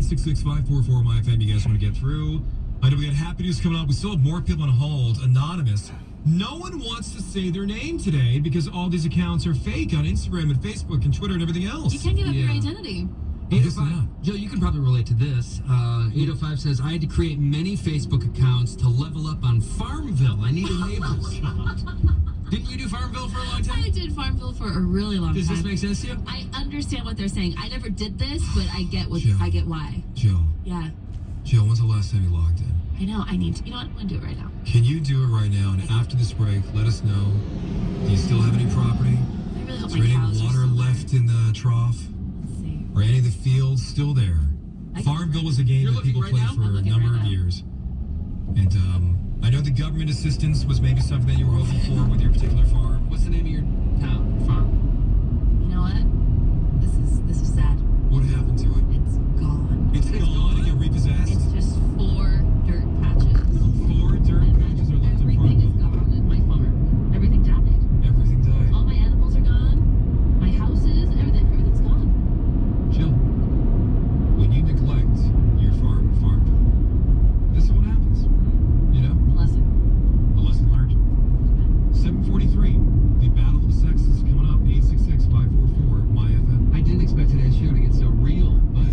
866-544-MyFM. You guys want to get through? I know we got happy news coming up. We still have more people on hold. Anonymous. No one wants to say their name today because all these accounts are fake on Instagram and Facebook and Twitter and everything else. You can't give up your identity. 805, Joe, you can probably relate to this. 805 says, I had to create many Facebook accounts to level up on Farmville. I needed neighbors. Didn't you do Farmville for a long time? I did Farmville for a really long time. Does this make sense to you? I understand what they're saying. I never did this, but I get why. Joe. Yeah. Joe, when's the last time you logged in? I know. I need to. You know what? I'm going to do it right now. Can you do it right now? And after this break, let us know. Do you still have any property? I really hope Is there any water left in the trough? Let's see. Or any of the fields still there? Farmville was a game that people played for a number of years. And I know the government assistance was maybe something that you were hoping for with your particular farm. What's the name of your town, farm? You know what? This is sad. What happened to it? It's gone. It's gone and got repossessed? It's just 4 dirt patches. 4 dirt patches are left in Everything is Farmville. gone in my farm. Everything died. Everything died. All my animals are gone. My houses, everything's gone. Jill, when you neglect your Farmville, this is what happens. You know? Lesson. A lesson learned. 7:43. The Battle of the Sexes coming up. 866-544-MyFM. I didn't expect today's show to get so real, but,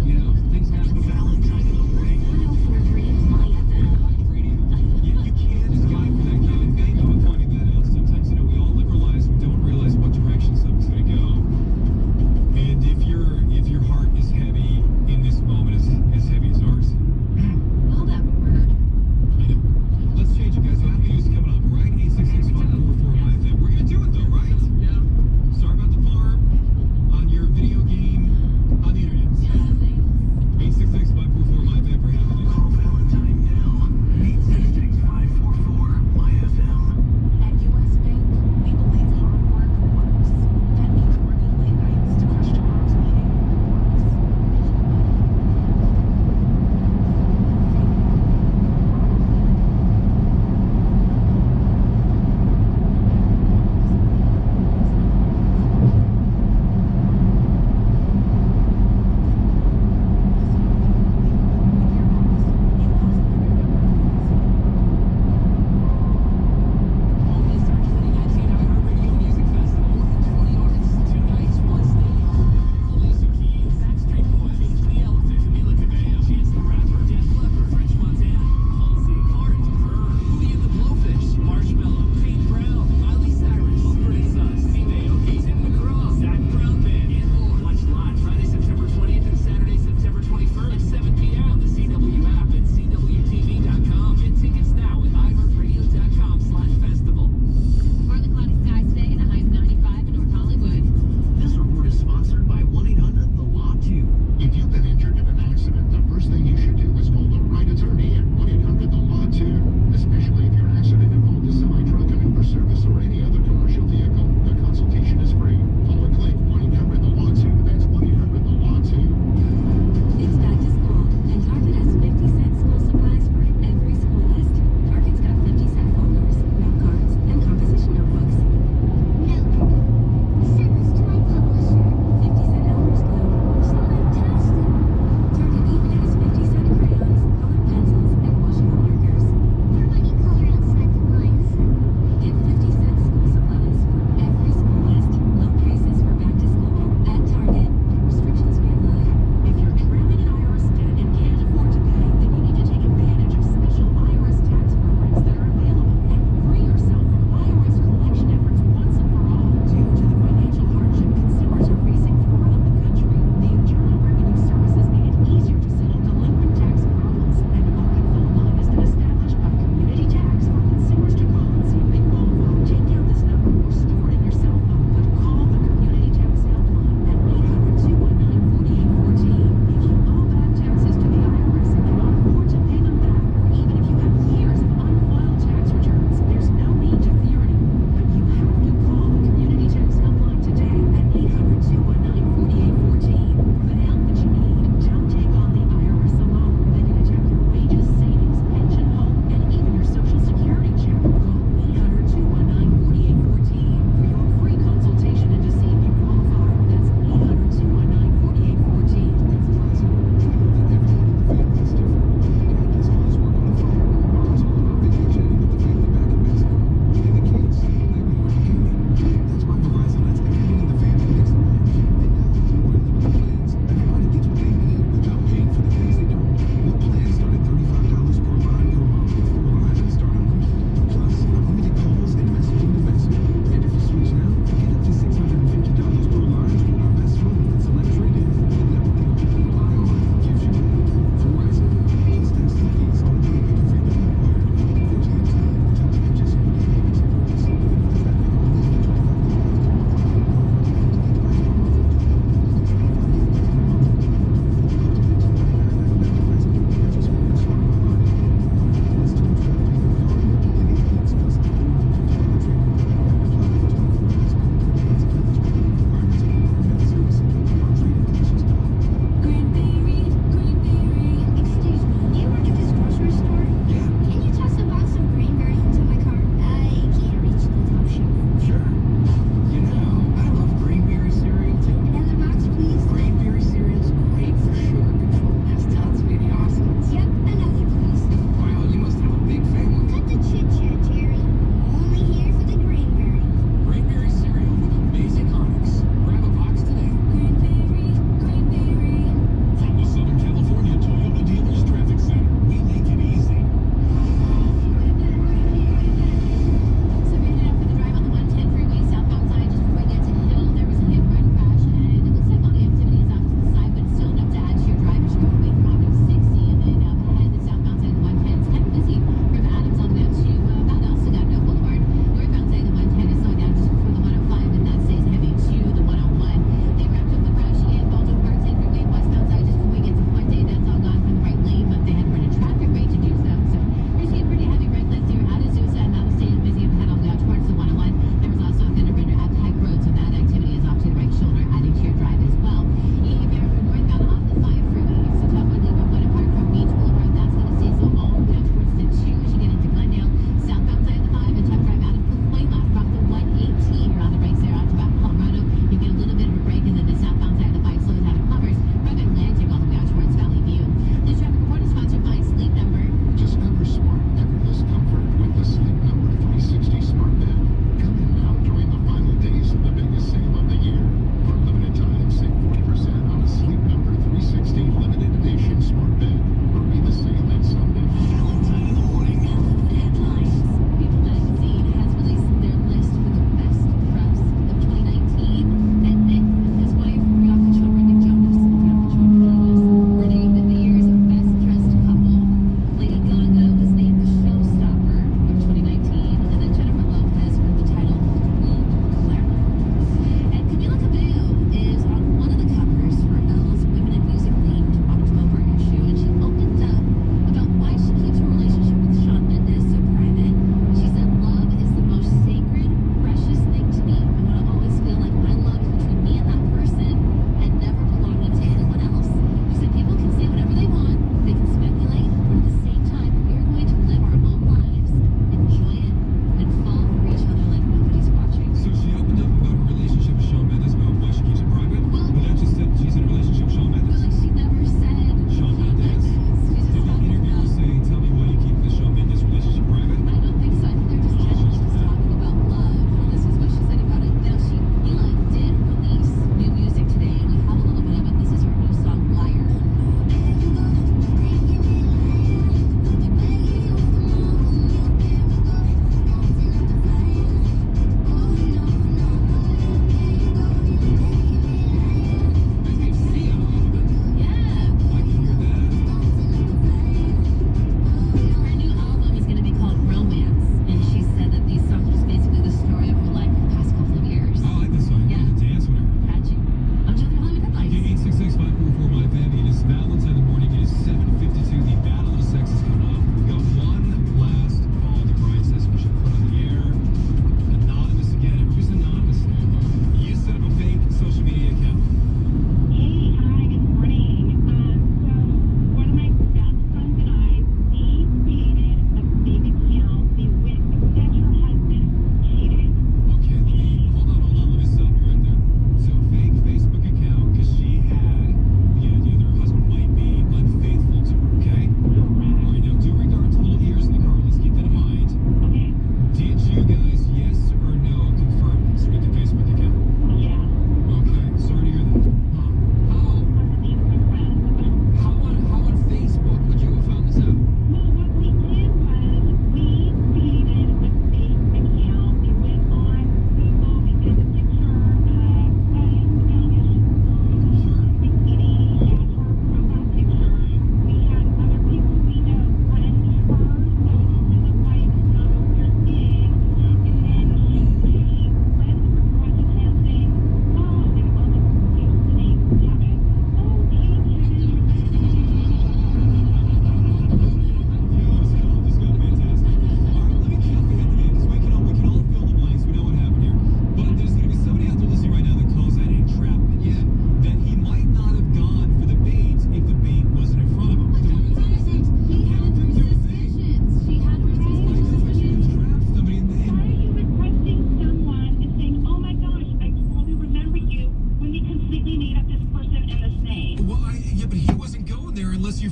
you know, things happen. Valentine of the ring. 104.3 My FM. You can't just go for that, kid. And thank you for pointing that out. Sometimes, you know, we all liberalize. We don't realize what direction something's going to go. And if your heart is heavy in this moment, as heavy as ours. Oh, that word. I know. Let's change it, guys. So happy news coming up, right? 866-544-MyFM. We're going to do it, though, right? Yeah. Sorry about the farm, on your video game, on the internet. 866-544-MyFM.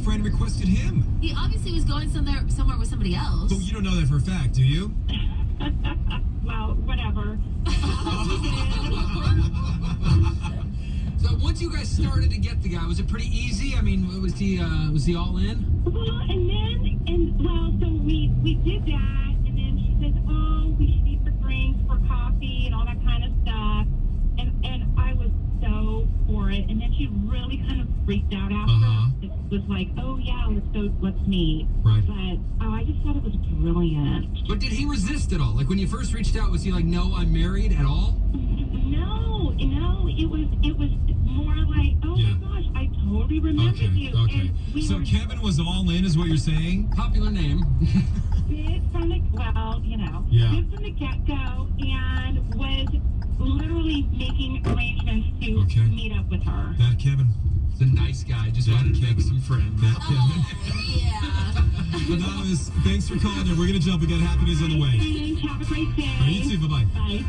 friend requested him. He obviously was going somewhere with somebody else. But you don't know that for a fact, do you? Well, whatever. So once you guys started to get the guy, was it pretty easy? I mean, was he all in? Well, so we did that, and then she says, oh, we should eat for drinks, for coffee, and all that kind of stuff. And I was so for it. And then she really kind of freaked out after. It was like, oh yeah, let's meet. Right. But I just thought it was brilliant. But did he resist at all? Like when you first reached out, was he like, no, I'm married at all? No, it was more like, oh my gosh, I totally remember you. Okay. And So Kevin was all in, is what you're saying? Popular name. Bit from the, bit from the get-go, and was literally making arrangements to meet up with her. That Kevin. He's a nice guy. Just wanted to make some friends. That Kevin. Yeah. Anonymous, thanks for calling in. We're going to jump. We got happy news on the way. Thanks. Have a great day. All right, you too. Bye-bye. Bye.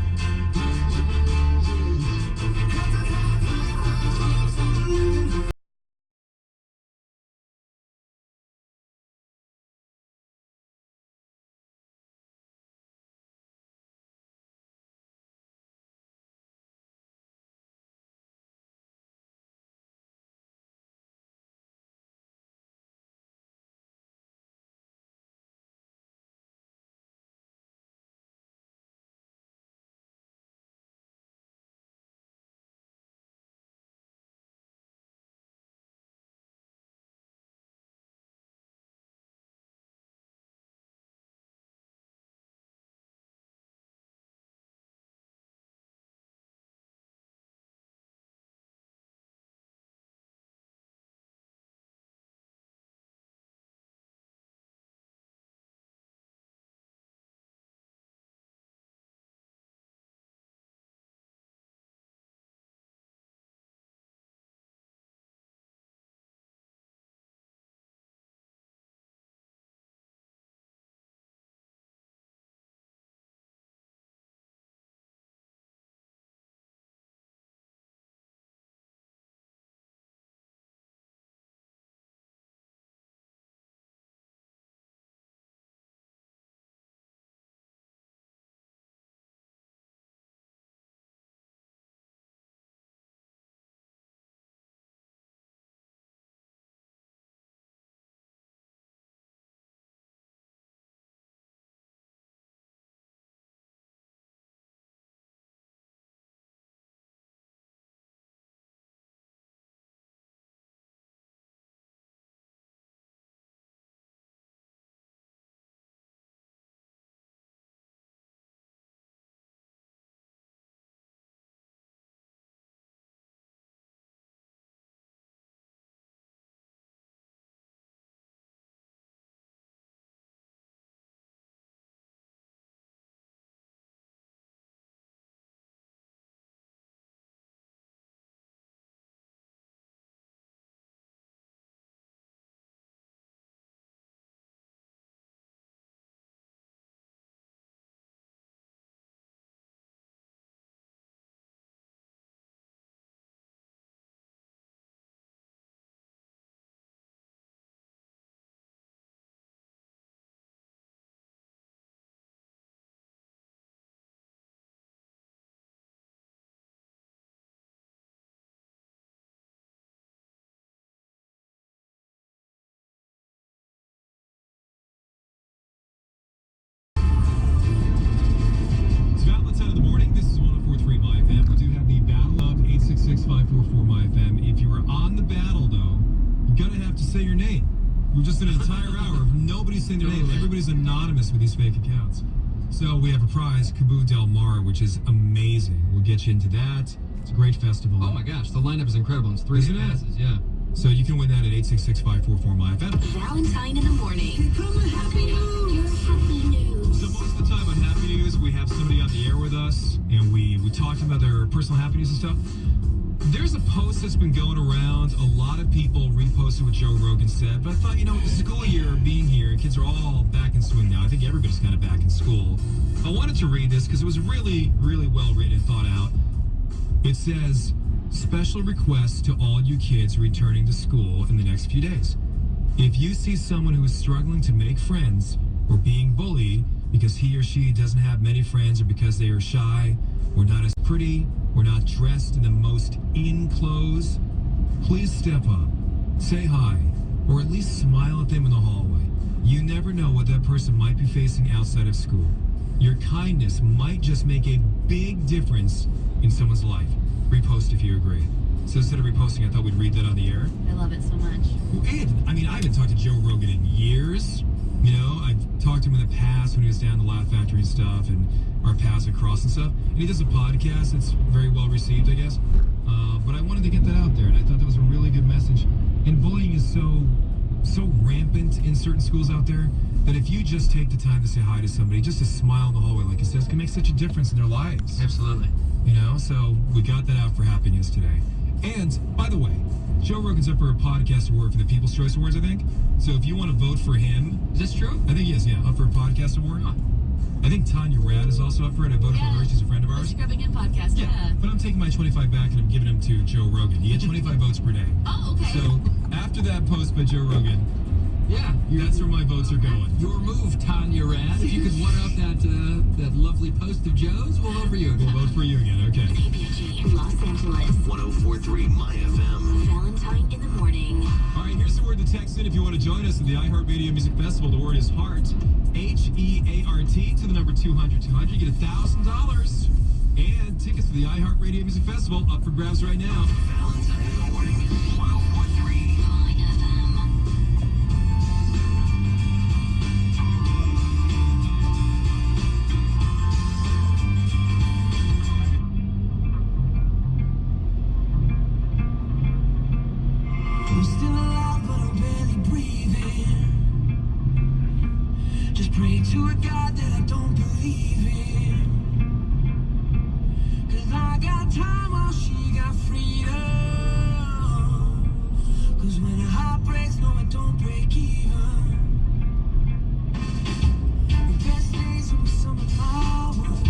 It's Valentine in the morning. This is 104.3 My FM. We do have the Battle Up 866-544 My FM. If you are on the battle, though, you're going to have to say your name. We've just done an entire hour of nobody saying their name. Everybody's anonymous with these fake accounts. So we have a prize, Cabu Del Mar, which is amazing. We'll get you into that. It's a great festival. Oh my gosh, the lineup is incredible. It's three Isn't it? passes, yeah. So you can win that at 866-544 My FM. Valentine in the morning. Happy news. So most of the time on Happy News, we have somebody on the air with us, and we talk about their personal happy news and stuff. There's a post that's been going around. A lot of people reposted what Joe Rogan said, but I thought, the school year being here, kids are all back in swing now. I think everybody's kind of back in school. I wanted to read this because it was really, really well written and thought out. It says, special request to all you kids returning to school in the next few days. If you see someone who is struggling to make friends or being bullied because he or she doesn't have many friends or because they are shy or not as pretty or not dressed in the most in clothes, please step up, say hi, or at least smile at them in the hallway. You never know what that person might be facing outside of school. Your kindness might just make a big difference in someone's life. Repost if you agree. So instead of reposting, I thought we'd read that on the air. I love it so much. And, I mean, I haven't talked to Joe Rogan in years. You know, I've talked to him in the past when he was down in the Laugh Factory and stuff, and our paths would cross and stuff. And he does a podcast that's very well received, I guess. But I wanted to get that out there, and I thought that was a really good message. And bullying is so rampant in certain schools out there that if you just take the time to say hi to somebody, just to smile in the hallway, like he says, can make such a difference in their lives. Absolutely. You know, so we got that out for happiness today. And, by the way, Joe Rogan's up for a podcast award for the People's Choice Awards, I think. So if you want to vote for him... Is this true? I think he is, yeah, up for a podcast award. Huh. I think Tanya Rad is also up for it. I voted for her. She's a friend of The ours. Scrubbing In podcast, yeah. But I'm taking my 25 back and I'm giving them to Joe Rogan. He had 25 votes per day. Oh, okay. So after that post by Joe Rogan, Yeah. that's where my votes are going. Your move, Tanya Rad. If you could one up that lovely post of Joe's, we'll vote for you. We'll vote for you again, okay. KBG in Los Angeles. 104.3 My FM. Valentine in the morning. All right, here's the word to text in if you want to join us at the iHeartRadio Music Festival. The word is heart, H-E-A-R-T, to the number 200. You get $1,000 and tickets to the iHeartRadio Music Festival up for grabs right now. Valentine in the morning. 104.3 My FM. I'm still alive, but I'm barely breathing. Just pray to a God that I don't believe in. 'Cause I got time while she got freedom. 'Cause when a heart breaks, no, it don't break even. The best days are the summer flowers.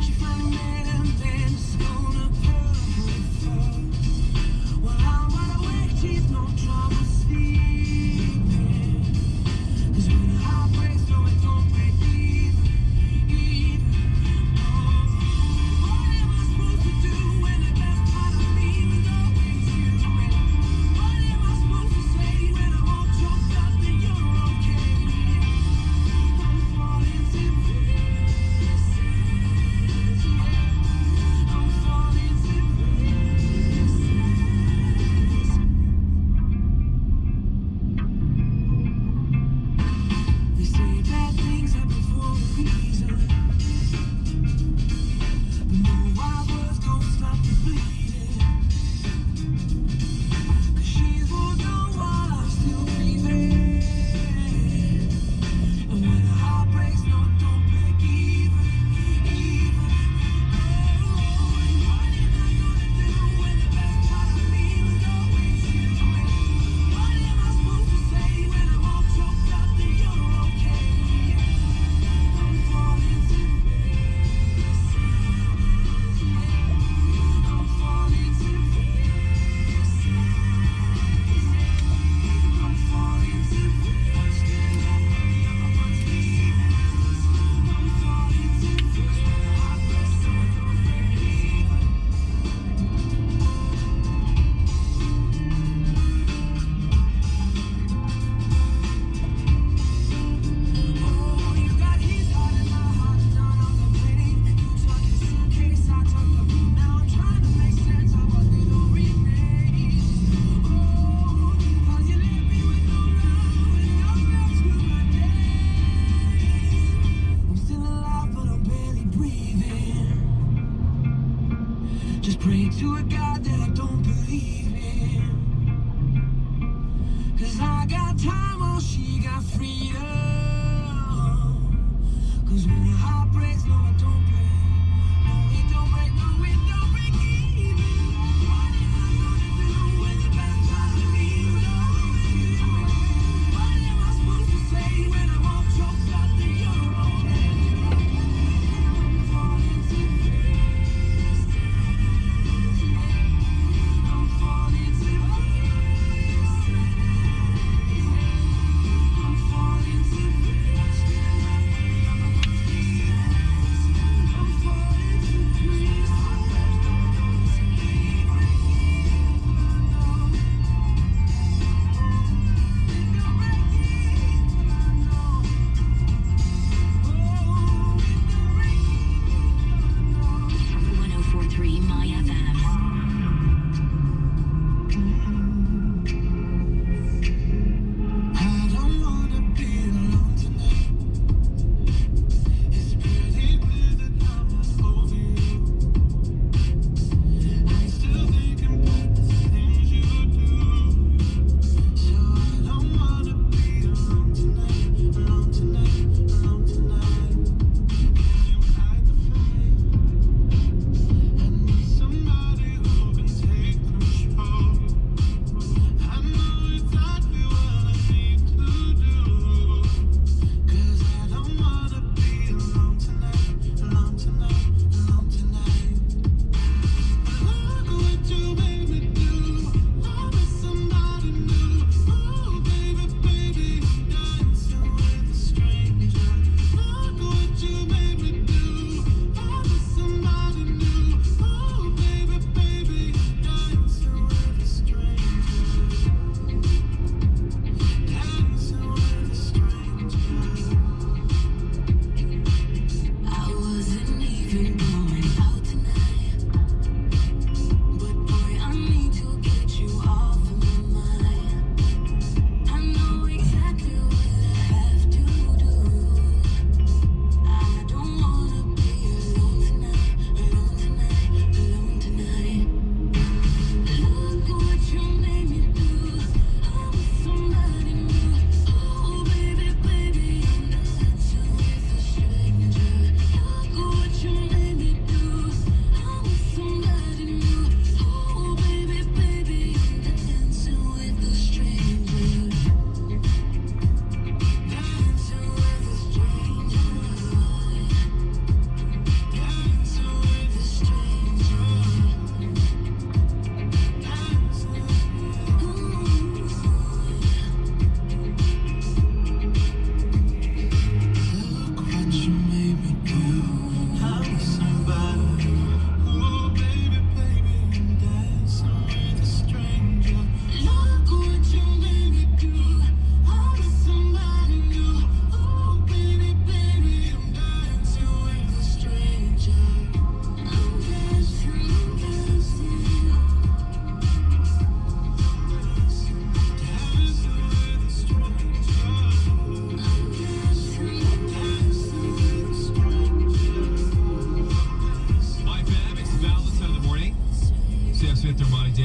She finally met him, then it's gonna perfect first. Well, I'm wide awake, she's no drama sleeping. 'Cause when the heart breaks, no, it don't break even. Oh, what am I supposed to do when the best part of me was always you? And what am I supposed to say when I'm all choked up that you're okay? I'm falling to pieces. I'm falling to pieces. They say bad things happen for a reason, but no wild words don't stop the bleeding. 'Cause she's moved on while I'm still breathing. And when the heart breaks, no, it don't break even. Oh, and what am I gonna do when the best part of me was always you? And what am I supposed to say when I'm all choked up that you're okay? I'm falling to pieces. I'm falling to pieces. I'm falling to pieces. I'm falling to Oh, you got his heart and my heart, none of the pain. You took your suitcase, I took the blue. Now I'm trying to make sense of what little remains. Oh, 'cause you left me with no love and no love to my days. I'm still alive, but I'm barely breathing. Just pray to a God that I don't believe in. 'Cause I got time while she got freedom. 'Cause when your heart breaks, no, it don't break. No, it don't break, no, it don't break even. What am I gonna do when the best part of me was always you? What am I supposed to say when I'm all choked up that you're okay? I'm falling to pieces. I'm falling to pieces.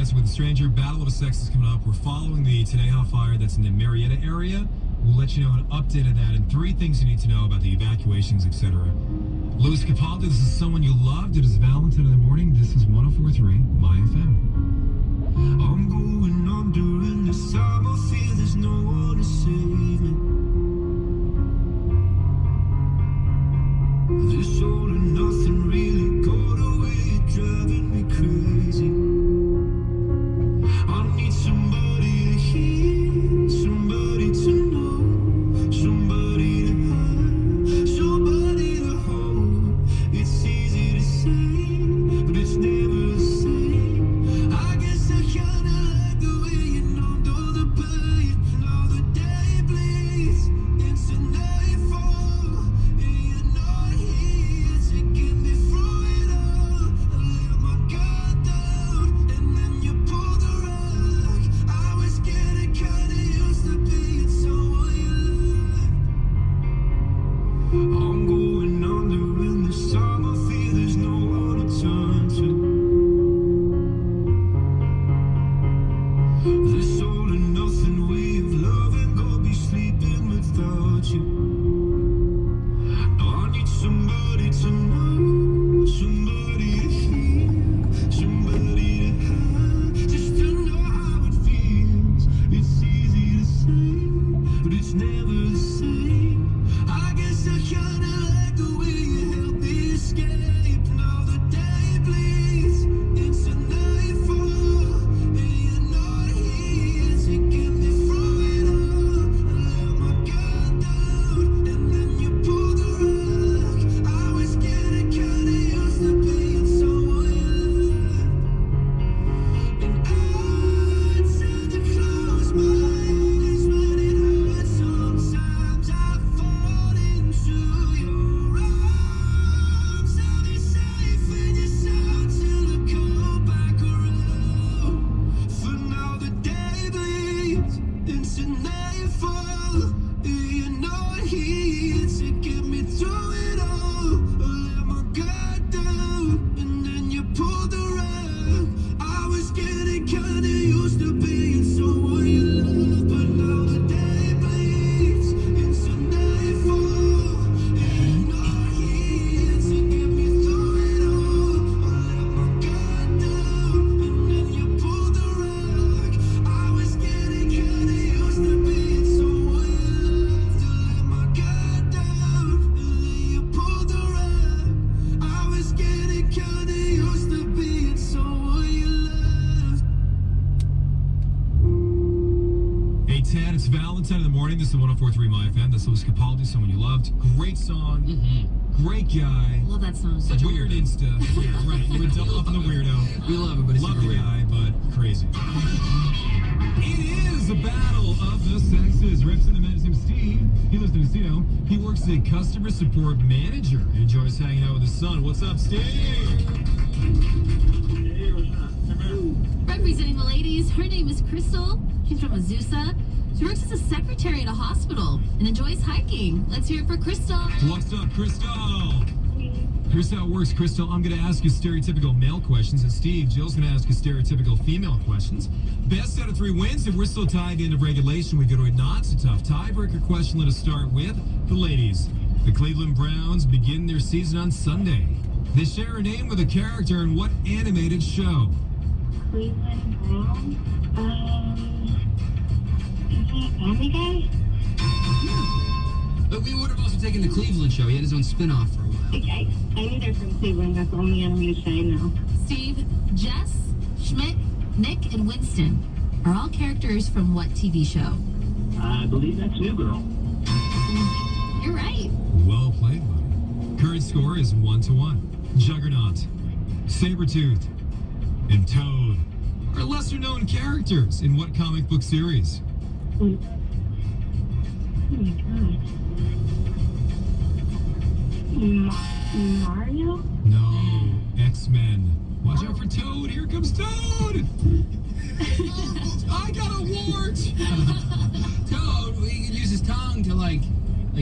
Dancing with a Stranger. Battle of the Sexes coming up. We're following the Today Hot Fire that's in the Marietta area. We'll let you know an update of that and 3 things you need to know about the evacuations, etc. Louis Capaldi, this is Someone You Loved. It is Valentine in the morning. This is 104.3 My FM. I'm going under in this time. I feel there's no one to save me. This all and nothing really got away, driving me crazy. I need somebody to hear, somebody to know, somebody to have, somebody to hold. It's easy to say, but it's never the same. I guess I kinda like the way you know the pain. Now the day bleeds into nightfall, and you're not here to get me through it all. I let my guard down, and then you pulled the rug. I was getting kinda used to being someone you loved. I'm going under in this time. I feel there's no one to turn to. This all and nothing way of loving, gonna be sleeping without you. Now I need somebody to know, somebody to hear, somebody to have, just to know how it feels. It's easy to say, but it's never the same. I guess I kinda like the way you help me escape. Now the day bleeds into nightfall, and you're not here to get me through it all. I let my guard down, and then you pulled the rug. I was getting kinda used to being someone you loved. And I tend to close my eyes when it hurts. Sometimes I fall into your arms. I'll be safe in your sound till I come back around. For now the day bleeds into nightfall, and you're not here to get me through it all. I let my guard down, and then you pulled the rug. I was getting kinda used to being someone you loved, but now the day bleeds into nightfall, and you're not here to get me through it all. I let my guard down, and then you pulled the rug. I was getting kinda used to being someone you loved. I let my guard down, and then you pulled the rug. I was getting kinda used to being someone you loved. 8:10, it's Valentine in the morning. This is 104.3 My FM. That's Louis Capaldi, Someone You Loved. Great song. Great guy. Love that song. Such a Weird weirdo. Insta. Yeah, right. You would double up on the weirdo. We love it, but it's Love super the weird. guy, but crazy. It is the battle of the sexes. Reps in the men's name Steve. He lives in Encino. He works as a customer support manager and enjoys hanging out with his son. What's up, Steve? Representing the ladies, her name is Crystal. She's from Azusa. She works as a secretary at a hospital and enjoys hiking. Let's hear it for Crystal. What's up, Crystal? Here's how it works, Crystal. I'm going to ask you stereotypical male questions, and Steve, Jill's going to ask you stereotypical female questions. Best out of 3 wins. If we're still tied at the end of regulation, we go to a not-so-tough tiebreaker question. Let us start with the ladies. The Cleveland Browns begin their season on Sunday. They share a name with a character in what animated show? Cleveland Brown. Is that Family Guy? But we would have also taken the Cleveland show. He had his own spin-off for a while. I knew they're from Cleveland. That's the only animated show I know. Steve, Jess, Schmidt, Nick, and Winston are all characters from what TV show? I believe that's New Girl. You're right. Well played, buddy. Current score is 1-1. Juggernaut, Sabretooth, and Toad are lesser-known characters in what comic book series? Oh my god. Mario? No, X-Men. Watch out for Toad. Here comes Toad. I got a wart. Toad, he could use his tongue to like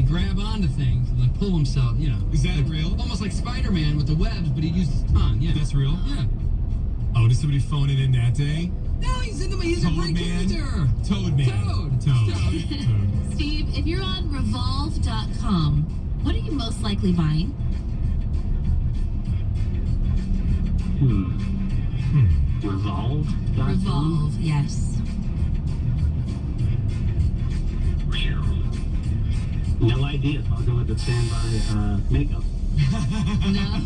grab onto things and like pull himself, you know. Is that real? Almost like Spider-Man with the webs, but he used his tongue. Yeah, That's real? Yeah. Oh, did somebody phone it in that day? No, he's a great Man. character. Toad Man. Toad. Steve, if you're on revolve.com, what are you most likely buying? Revolve? Revolve, yes. No idea. I'll go with the standby makeup. No.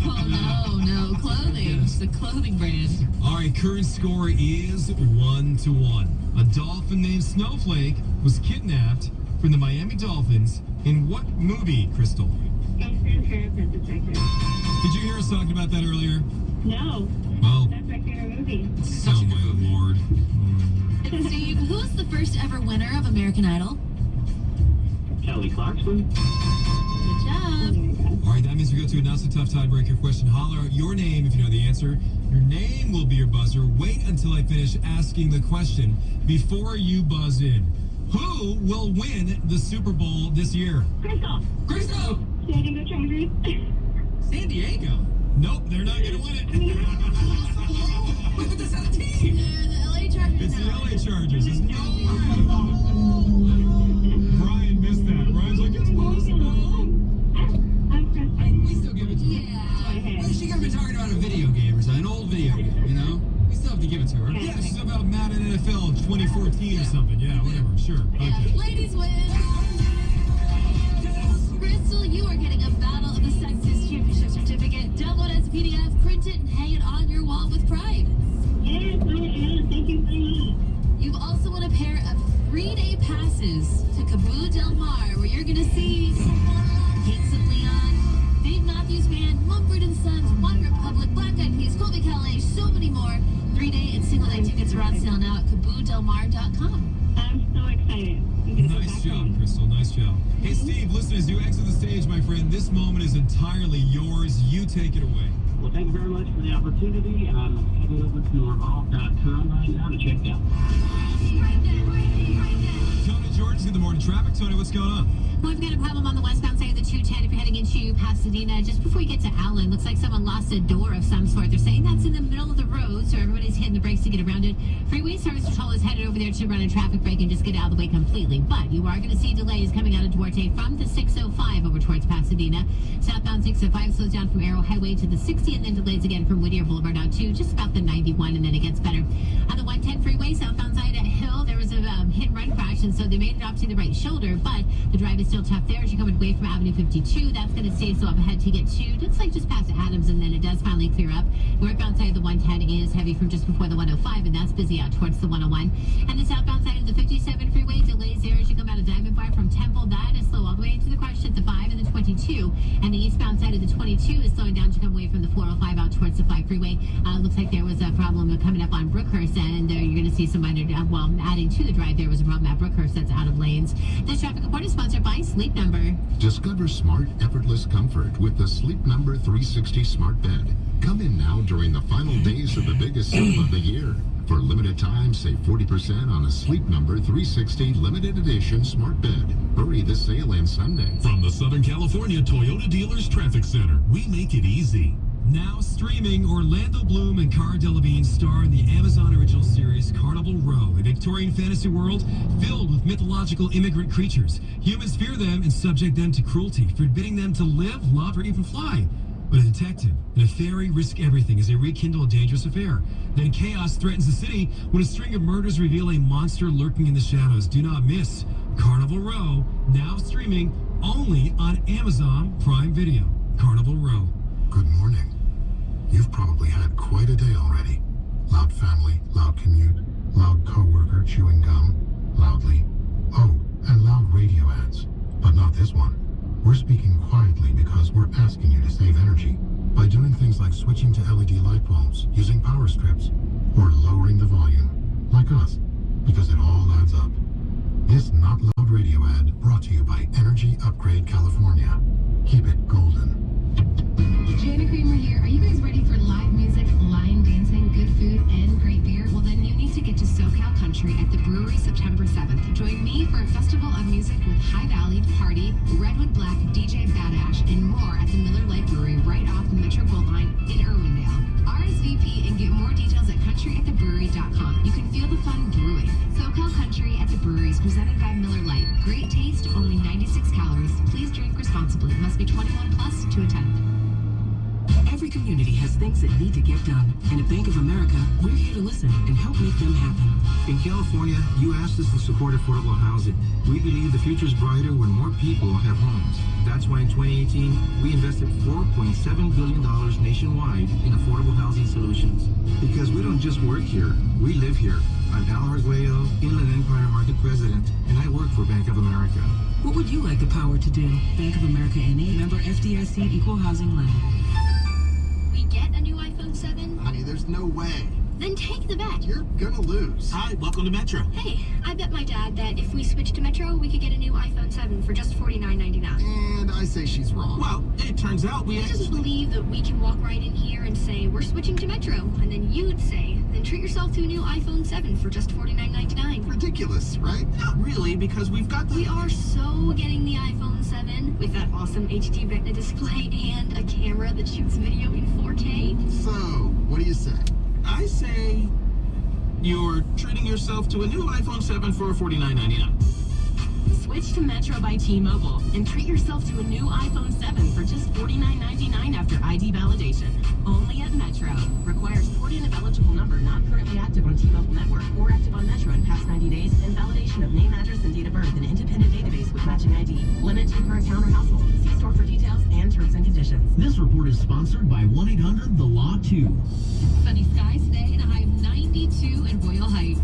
Clothing. It's the clothing brand. All right, current score is 1-1. A dolphin named Snowflake was kidnapped from the Miami Dolphins in what movie, Crystal? Did you hear us talking about that earlier? No, Well, that's my favorite movie. oh my lord. And Steve, who was the first ever winner of American Idol? Kelly Clarkson? Good job. All right, that means we go to a not so tough tiebreaker question. Holler out your name if you know the answer. Your name will be your buzzer. Wait until I finish asking the question before you buzz in. Who will win the Super Bowl this year? Crystal, Crystal! San Diego Chargers. San Diego. Nope, they're not going to win it. Wait, but that's not a team. They're the LA Chargers. It's the now. LA Chargers. It's no Brian missed that. Brian's like, it's possible. I'm Crystal. We still give it to her. Yeah. Well, she could have been talking about a video game or something, an old video game, you know? We still have to give it to her. Yeah, she's about Madden NFL 2014 or something. Yeah, whatever. Sure. Yeah, Okay. ladies win. Crystal, you are getting a Battle of the Sexes Championship certificate. Download it as a PDF, print it, and hang it on your wall with pride. Yes, I am. Thank you very much. You've also won a pair of 3-day passes to Cabo Del Mar, where you're going to see Kings of Leon, Dave Matthews Band, Mumford & Sons, One Republic, Black Eyed Peas, Colby Calais, so many more. 3-day and single-day tickets are on sale now at cabodelmar.com. I'm so excited. I'm gonna go Nice back job, home. Crystal. Nice job. Hey, Steve, listen, as you exit the stage, my friend, this moment is entirely yours. You take it away. Well, thank you very much for the opportunity. I'm heading over to revolve.com right now to check out. Tony George, good morning traffic. Tony, what's going on? Well, we've got a problem on the westbound side of the 210 if you're heading into Pasadena. Just before you get to Allen, looks like someone lost a door of some sort. They're saying that's in the middle of the road, so everybody's hitting the brakes to get around it. Freeway Service Patrol is headed over there to run a traffic break and just get out of the way completely. But you are going to see delays coming out of Duarte from the 605 over towards Pasadena. Southbound 605 slows down from Arrowhead Way to the 60 and then delays again from Whittier Boulevard out to just about the 91, and then it gets better. On the 110 freeway, southbound side at Hill, there was a hit and run crash, and so they made it off to the right shoulder, but the drive is still tough there as you're coming away from Avenue 52. That's going to stay slow up ahead to get to, looks like just past Adams, and then it does finally clear up. Northbound side of the 110 is heavy from just before the 105, and that's busy out towards the 101. And the southbound side of the 57 freeway, delays there as you come out of Diamond Bar from Temple. That is slow all the way into the crash at the 5 and the 22. And the eastbound side of the 22 is slowing down to come away from the 405 out towards the 5 freeway. Looks like there was a problem coming up on Brookhurst, and you're going to see some minor, adding to the drive, there was a problem at Brookhurst that's out of lanes. This traffic report is sponsored by Sleep Number. Discover smart, effortless comfort with the Sleep Number 360 smart bed. Come in now during the final days of the biggest sale of the year. For limited time, save 40% on a Sleep Number 360 limited edition smart bed. Hurry, this sale ends Sunday. From the Southern California Toyota Dealers Traffic Center, we make it easy. Now streaming, Orlando Bloom and Cara Delevingne star in the Amazon original series Carnival Row, a Victorian fantasy world filled with mythological immigrant creatures. Humans fear them and subject them to cruelty, forbidding them to live, love, or even fly. But a detective and a fairy risk everything as they rekindle a dangerous affair. Then chaos threatens the city when a string of murders reveal a monster lurking in the shadows. Do not miss Carnival Row, now streaming only on Amazon Prime Video. Carnival Row. Good morning. You've probably had quite a day already. Loud family, loud commute, loud coworker chewing gum, loudly. Oh, and loud radio ads. But not this one. We're speaking quietly because we're asking you to save energy by doing things like switching to LED light bulbs, using power strips, or lowering the volume, like us, because it all adds up. This Not Loud radio ad brought to you by Energy Upgrade California. Keep it golden. Jana Kramer here. Are you guys ready for live music, line dancing, good food, and great beer? Well, then you need to get to SoCal Country at the Brewery September 7th. Join me for a festival of music with High Valley, Party, Redwood Black, DJ Badash, and more at the Miller Lite Brewery right off the Metro Gold Line in Irwindale. RSVP and get more details at country@thebrewery.com. You can feel the fun brewing. SoCal Country at the Brewery is presented by Miller Lite. Great taste, only 96 calories. Please drink responsibly. Must be 21 plus to attend. Every community has things that need to get done. And at Bank of America, we're here to listen and help make them happen. In California, you asked us to support affordable housing. We believe the future is brighter when more people have homes. That's why in 2018, we invested $4.7 billion nationwide in affordable housing solutions. Because we don't just work here, we live here. I'm Al Arguello, Inland Empire Market President, and I work for Bank of America. What would you like the power to do? Bank of America N.A., member FDIC, equal housing lender. We get a new iPhone 7? Honey, there's no way. Then take the bet. You're gonna lose. Hi, welcome to Metro. Hey, I bet my dad that if we switch to Metro, we could get a new iPhone 7 for just $49.99. And I say she's wrong. Well, it turns out we He doesn't believe that we can walk right in here and say, we're switching to Metro. And then you'd say, then treat yourself to a new iPhone 7 for just $49.99. Ridiculous, right? Not really, because we've got the... We are so getting the iPhone 7 with that awesome HD Retina display and a camera that shoots video in 4K. So, what do you say? I say you're treating yourself to a new iPhone 7 for $49.99. Switch to Metro by T-Mobile and treat yourself to a new iPhone 7 for just $49.99 after ID validation. Only at Metro. Requires porting of eligible number not currently active on T-Mobile network or active on Metro in past 90 days, and validation of name, address, and date of birth in an independent database with matching ID. Limit to per account or household. See store for details and terms and conditions. This report is sponsored by 1-800-THE-LAW-2. Sunny skies today and a high of 92 in Royal Heights.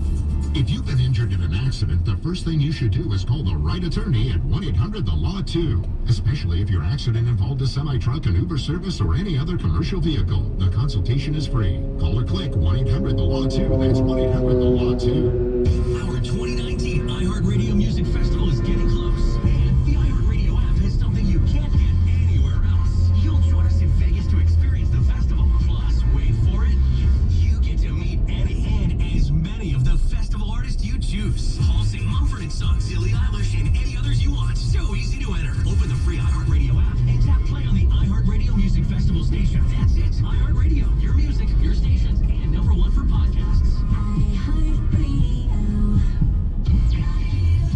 If you've been injured in an accident, the first thing you should do is call the right attorney at 1-800-THE-LAW-2. Especially if your accident involved a semi-truck, an Uber service, or any other commercial vehicle. The consultation is free. Call or click 1-800-THE-LAW-2. That's 1-800-THE-LAW-2. Our 2019 iHeartRadio Music Festival is getting close, and the iHeartRadio app has something you can't get anywhere else. You'll join us in Vegas to experience the festival. Plus, wait for it, you get to meet and as many of the festival artists you choose. Halsey, Mumford & Sons, Billie Eilish, and any others you want. So easy to enter. Open the free iHeartRadio app and tap play on the iHeartRadio Music Festival station. That's it. iHeartRadio, your music, your stations, and #1 for podcasts.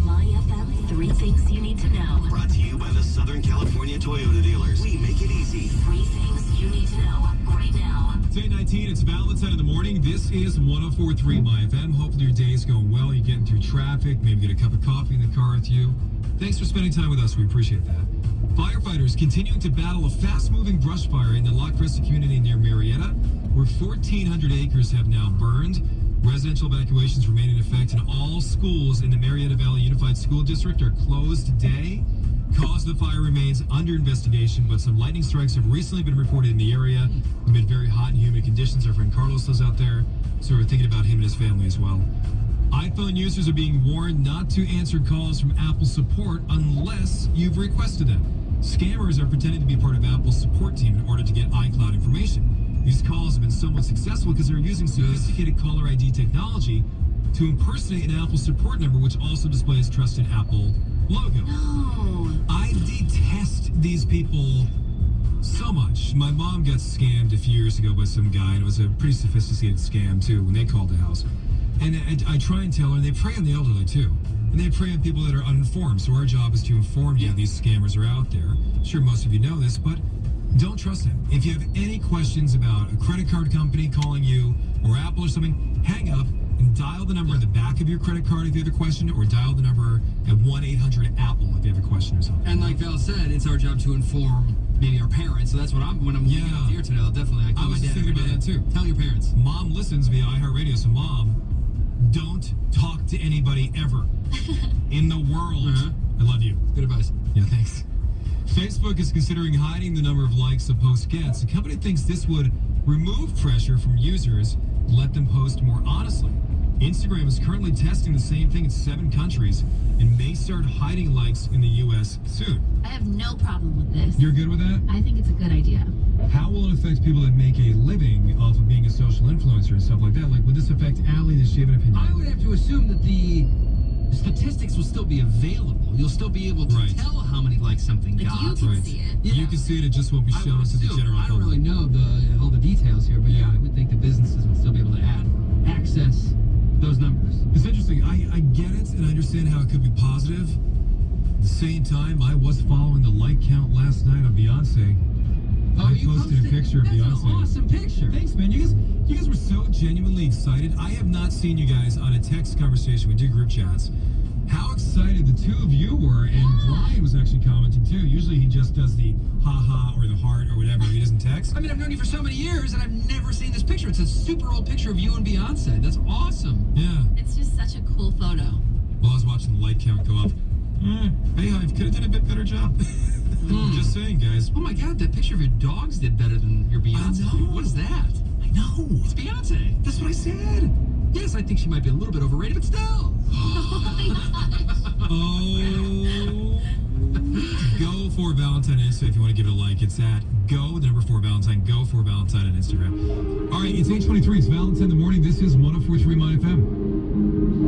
My FM, 3 things you need to know. Brought to you by the Southern California Toyota dealers. We make it easy. 3 things you need to know right now. It's 8:19. It's Valentine in the morning. This is 104.3 My FM. Hopefully your day is going well. You're getting through traffic. Maybe get a cup of coffee in the car with you. Thanks for spending time with us. We appreciate that. Firefighters continuing to battle a fast-moving brush fire in the La Cresta community near Marietta, where 1,400 acres have now burned. Residential evacuations remain in effect, and all schools in the Marietta Valley Unified School District are closed today. Cause of the fire remains under investigation, but some lightning strikes have recently been reported in the area amid very hot and humid conditions. Our friend Carlos lives out there, so we're thinking about him and his family as well. iPhone users are being warned not to answer calls from Apple support unless you've requested them. Scammers are pretending to be part of Apple's support team in order to get iCloud information. These calls have been somewhat successful because they're using sophisticated caller ID technology to impersonate an Apple support number, which also displays trusted Apple logo. No. I detest these people so much. My mom got scammed a few years ago by some guy, and it was a pretty sophisticated scam, too, when they called the house. And I try and tell her, and they prey on the elderly, too. And they prey on people that are uninformed. So our job is to inform you these scammers are out there. I'm sure most of you know this, but don't trust them. If you have any questions about a credit card company calling you or Apple or something, hang up and dial the number in the back of your credit card if you have a question, or dial the number at 1-800-APPLE if you have a question or something. And like Val said, it's our job to inform maybe our parents. So that's what when I'm looking out here today, I'll definitely call I was my dad thinking every about day. that too. Tell your parents. Mom listens via iHeartRadio, so Mom, don't talk to anybody ever in the world. I love you. Good advice. Yeah, thanks. Facebook is considering hiding the number of likes a post gets. The company thinks this would remove pressure from users and let them post more honestly. Instagram is currently testing the same thing in 7 countries and may start hiding likes in the U.S. soon. I have no problem with this. You're good with that? I think it's a good idea. How will it affect people that make a living off of being a social influencer and stuff like that? Like, would this affect Allie? Does she have an opinion? I would have to assume that the statistics will still be available. You'll still be able to tell how many likes something Like got. you can see it. You can see it. It just won't be shown to the general public. I don't really know all the details here, but yeah, I would think the businesses would still be able to add. access those numbers. It's interesting. I get it, and I understand how it could be positive. At the same time, I was following the like count last night on Beyonce. I posted a picture of Beyonce. That's an awesome picture. Thanks, man. You guys were so genuinely excited. I have not seen you guys on a text conversation. We did group chats. How excited the two of you were, and Brian was actually commenting too. Usually he just does the ha-ha or the heart or whatever. He doesn't text. I mean, I've known you for so many years, and I've never seen this picture. It's a super old picture of you and Beyonce. That's awesome. Yeah. It's just such a cool photo. Well, I was watching the like count go up. Hey, I could have done a bit better job. Just saying, guys. Oh my God, that picture of your dogs did better than your Beyonce. I know. What is that? I know. It's Beyonce. That's what I said. Yes, I think she might be a little bit overrated, but still. Oh. Go for Valentine Insta if you want to give it a like. It's at go, the number 4 Valentine, go for Valentine on Instagram. All right, it's 8:23. It's Valentine in the morning. This is 104.3 My FM.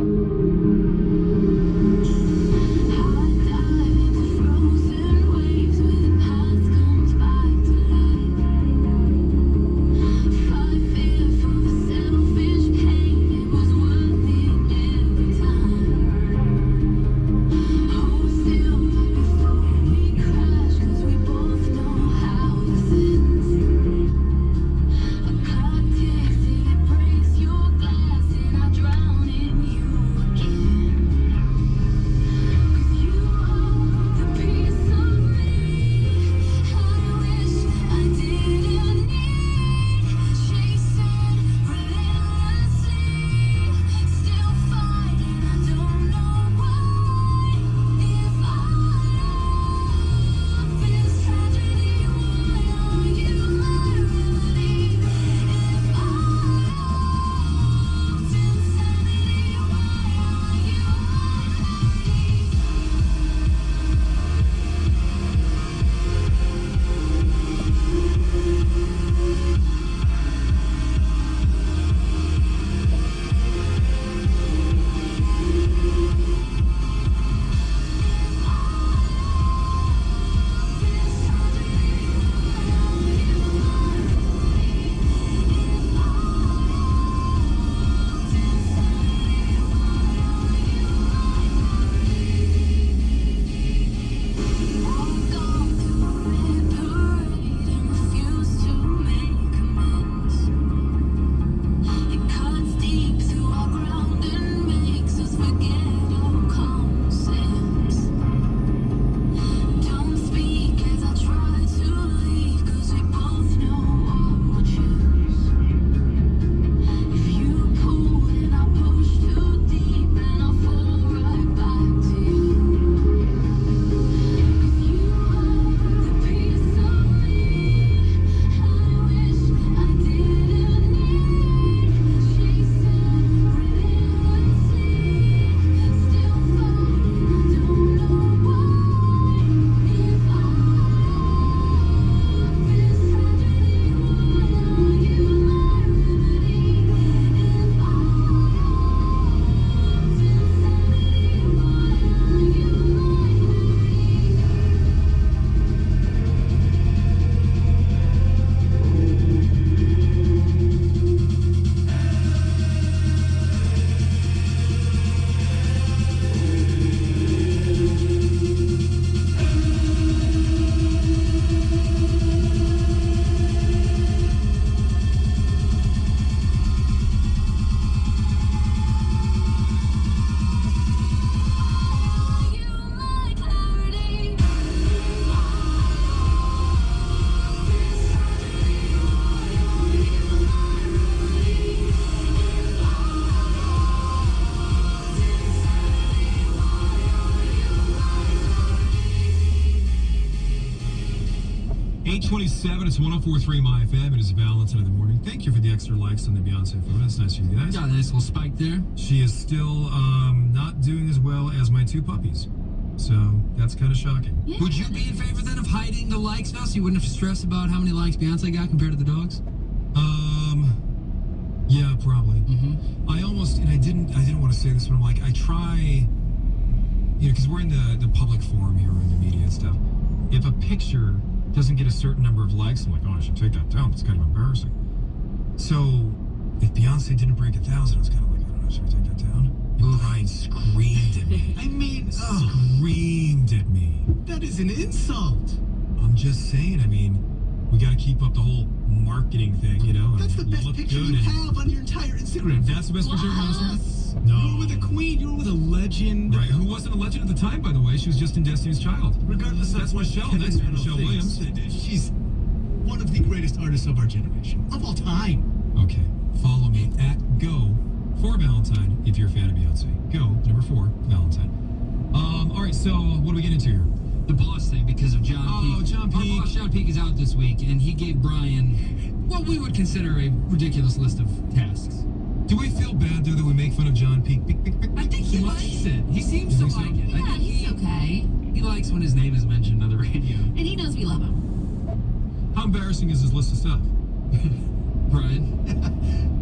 It's 104.3 My FM. It is Valentine in the morning. Thank you for the extra likes on the Beyonce photo. That's nice of you guys. Got a nice little spike there. She is still not doing as well as my 2 puppies. So that's kind of shocking. Yeah. Would you be in favor then of hiding the likes now so you wouldn't have to stress about how many likes Beyonce got compared to the dogs? Yeah, probably. I almost, and I didn't want to say this, but I'm like, I try, you know, because we're in the public forum here, we're in the media and stuff. If a picture doesn't get a certain number of likes, I'm like, oh, I should take that down. It's kind of embarrassing. So If Beyonce didn't break 1,000, I was kind of like, I don't know, should we take that down? And Brian screamed at me. I mean, Screamed at me. that is an insult. I'm just saying, I mean, we got to keep up the whole marketing thing, you know? That's the and best look picture good you and- have on your entire Instagram. That's the best picture of Yes. No. You were with a queen. You were with a legend. Right, who wasn't a legend at the time, by the way. She was just in Destiny's Child. Regardless That's of what Michelle. Kevin That's Randall Michelle thinks, Williams. she's one of the greatest artists of our generation, of all time. Okay, follow me at Go for Valentine if you're a fan of Beyonce. Go, number 4, Valentine. All right, so what do we get into here? The boss thing because of John Peake. Oh, John Peake. Our boss, John Peake, is out this week, and he gave Brian what we would consider a ridiculous list of tasks. Do we feel bad, though, that we make fun of John Peake? I think he likes it. He seems to like it. Yeah, he's okay. He likes when his name is mentioned on the radio. And he knows we love him. How embarrassing is his list of stuff? Brian?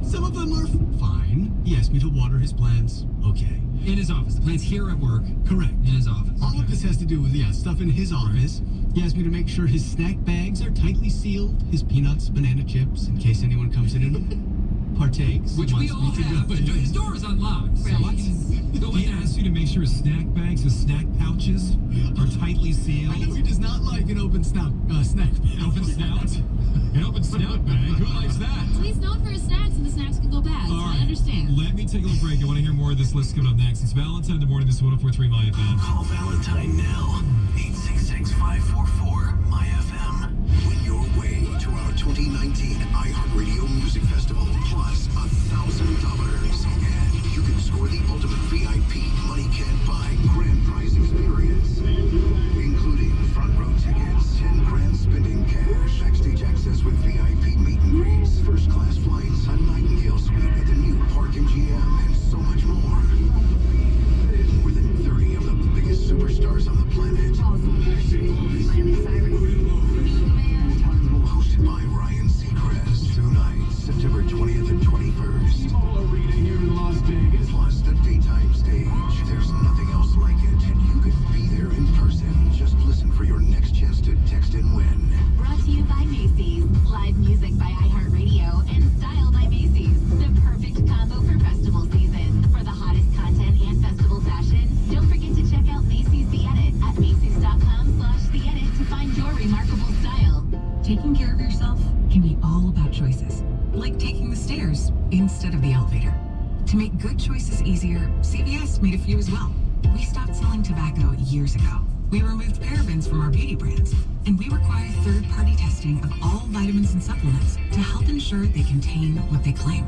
Some of them are fine. He asked me to water his plants. Okay. In his office. The plant's here at work. Correct. In his office. All of this has to do with, stuff in his office. He asked me to make sure his snack bags are tightly sealed, his peanuts, banana chips, in case anyone comes in and partakes. Which we wants all me to have. go But his door is unlocked. So Right. He asked you to make sure his snack bags, his snack pouches are tightly sealed. I know he does not like an open snack bag. Open snout? An open snout bag? Who likes that? So he's known for his snacks, and the snacks can go bad. So All I right. understand. Let me take a little break. I want to hear more of this list coming up next. It's Valentine in the morning. This is 104.3 My FM. Call Valentine now. 866-544-MY-FM. Win your way to our 2019 iHeartRadio Music Festival, plus $1,000. And you can score the ultimate VIP money can't buy grand prize experience, including front row tickets, 10 grand spending cash, backstage access with VIP meet and greets, first class flights, a Nightingale suite at the new Park MGM, and so much more. More than 30 of the biggest superstars on the planet. Hosted by Ryan Seacrest. 2 nights, September 20th and 21st. Arena here in Las Vegas. Plus the daytime stage. There's nothing else like it, and you could be there in person. Just listen for your next chance to text and win. Brought to you by Macy's. Live music by iHeartRadio and style by Macy's. The perfect combo for festival season. For the hottest content and festival fashion, don't forget to check out Macy's The Edit at Macy's.com/The Edit to find your remarkable style. Taking care of yourself can be all about choices, like taking the stairs instead of the elevator. To make good choices easier, CVS made a few as well. We stopped selling tobacco years ago. We removed parabens from our beauty brands, and we require third-party testing of all vitamins and supplements to help ensure they contain what they claim.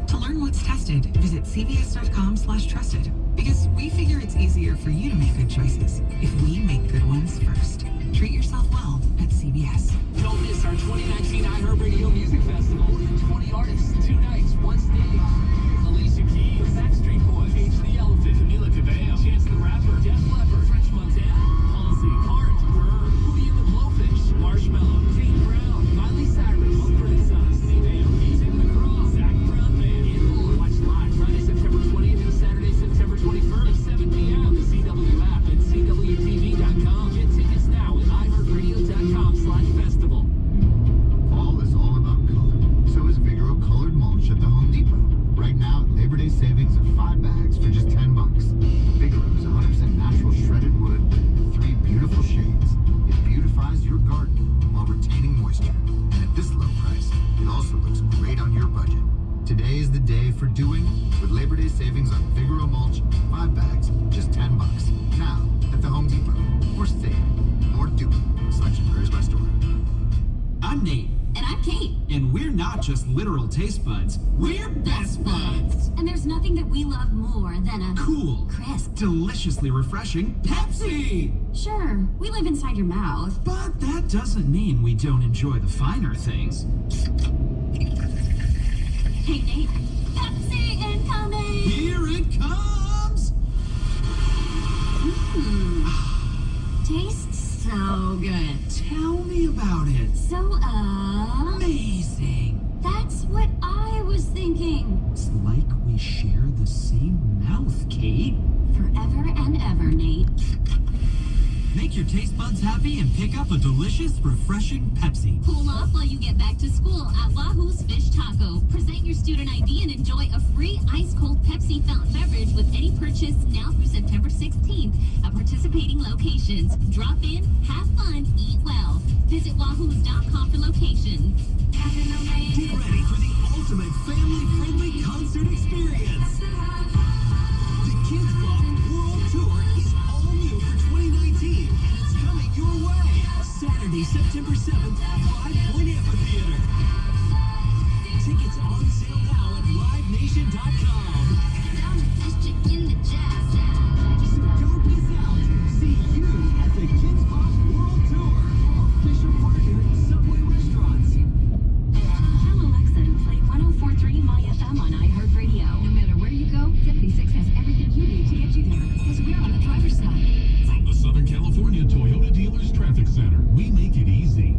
To learn what's tested, visit cvs.com/trusted, because we figure it's easier for you to make good choices if we make good ones first. Treat yourself well at CVS. Don't miss our 2019 iHeartRadio Music Festival. 20 artists, 2 nights, 1 stage. Alicia Keys, Backstreet Boys, Cage the Elephant, Camila Cabello, Chance the Rapper, Def Leppard, French Montana, Halsey, Heart, Burr, Hootie and the Blowfish, Marshmello, Kate Brown, Miley Cyrus, Mumford & Sons, Steve Aoki, Tim McGraw, Zach Brown Band, and more. Watch live Friday, September 20th and Saturday, September 21st at 7 p.m. The CW app and CWTV.com. Get tickets now at iHeartRadio.com/festival. Fall is all about color. So is Vigoro colored mulch at the Home Depot. Right now, Labor Day savings of 5 bags for just $10. Vigoro is 100% natural shredded wood with 3 beautiful shades. It beautifies your garden while retaining moisture. And at this low price, it also looks great on your budget. Today is the day for doing with Labor Day savings on Vigoro mulch, 5 bags, just $10. Now at the Home Depot. More saving, more doing. Selection varies by store. I'm Nate. And I'm Kate. And we're not just literal taste buds. We're best buds. And there's nothing that we love more than a Cool, crisp, deliciously refreshing Pepsi. Sure, we live inside your mouth. But that doesn't mean we don't enjoy the finer things. Hey, Nate. Pepsi incoming! Here it comes! Tastes so good. Tell me about it. So, Amazing. that's what I was thinking. It's like we share the same mouth, Kate. Forever and ever, Nate. Make your taste buds happy and pick up a delicious, refreshing Pepsi. Cool off while you get back to school at Wahoo's Fish Taco. Present your your student ID and enjoy a free ice-cold Pepsi fountain beverage with any purchase now through September 16th at participating locations. Drop in, have fun, eat well. Visit wahoos.com for locations. Get ready for the ultimate family-friendly concert experience. The Kids Bop World Tour is all new for 2019, and it's coming your way. Saturday, September 7th, 5 Point Amphitheater. Tickets on sale now at livenation.com. So don't miss out. See you at the Kids Bop World Tour. Official partner, Subway Restaurants. Tell Alexa to play 104.3 My FM on iHeartRadio. No matter where you go, 76 has everything you need to get you there because we're on the driver's side. From the Southern California Toyota Dealers Traffic Center, we make it easy.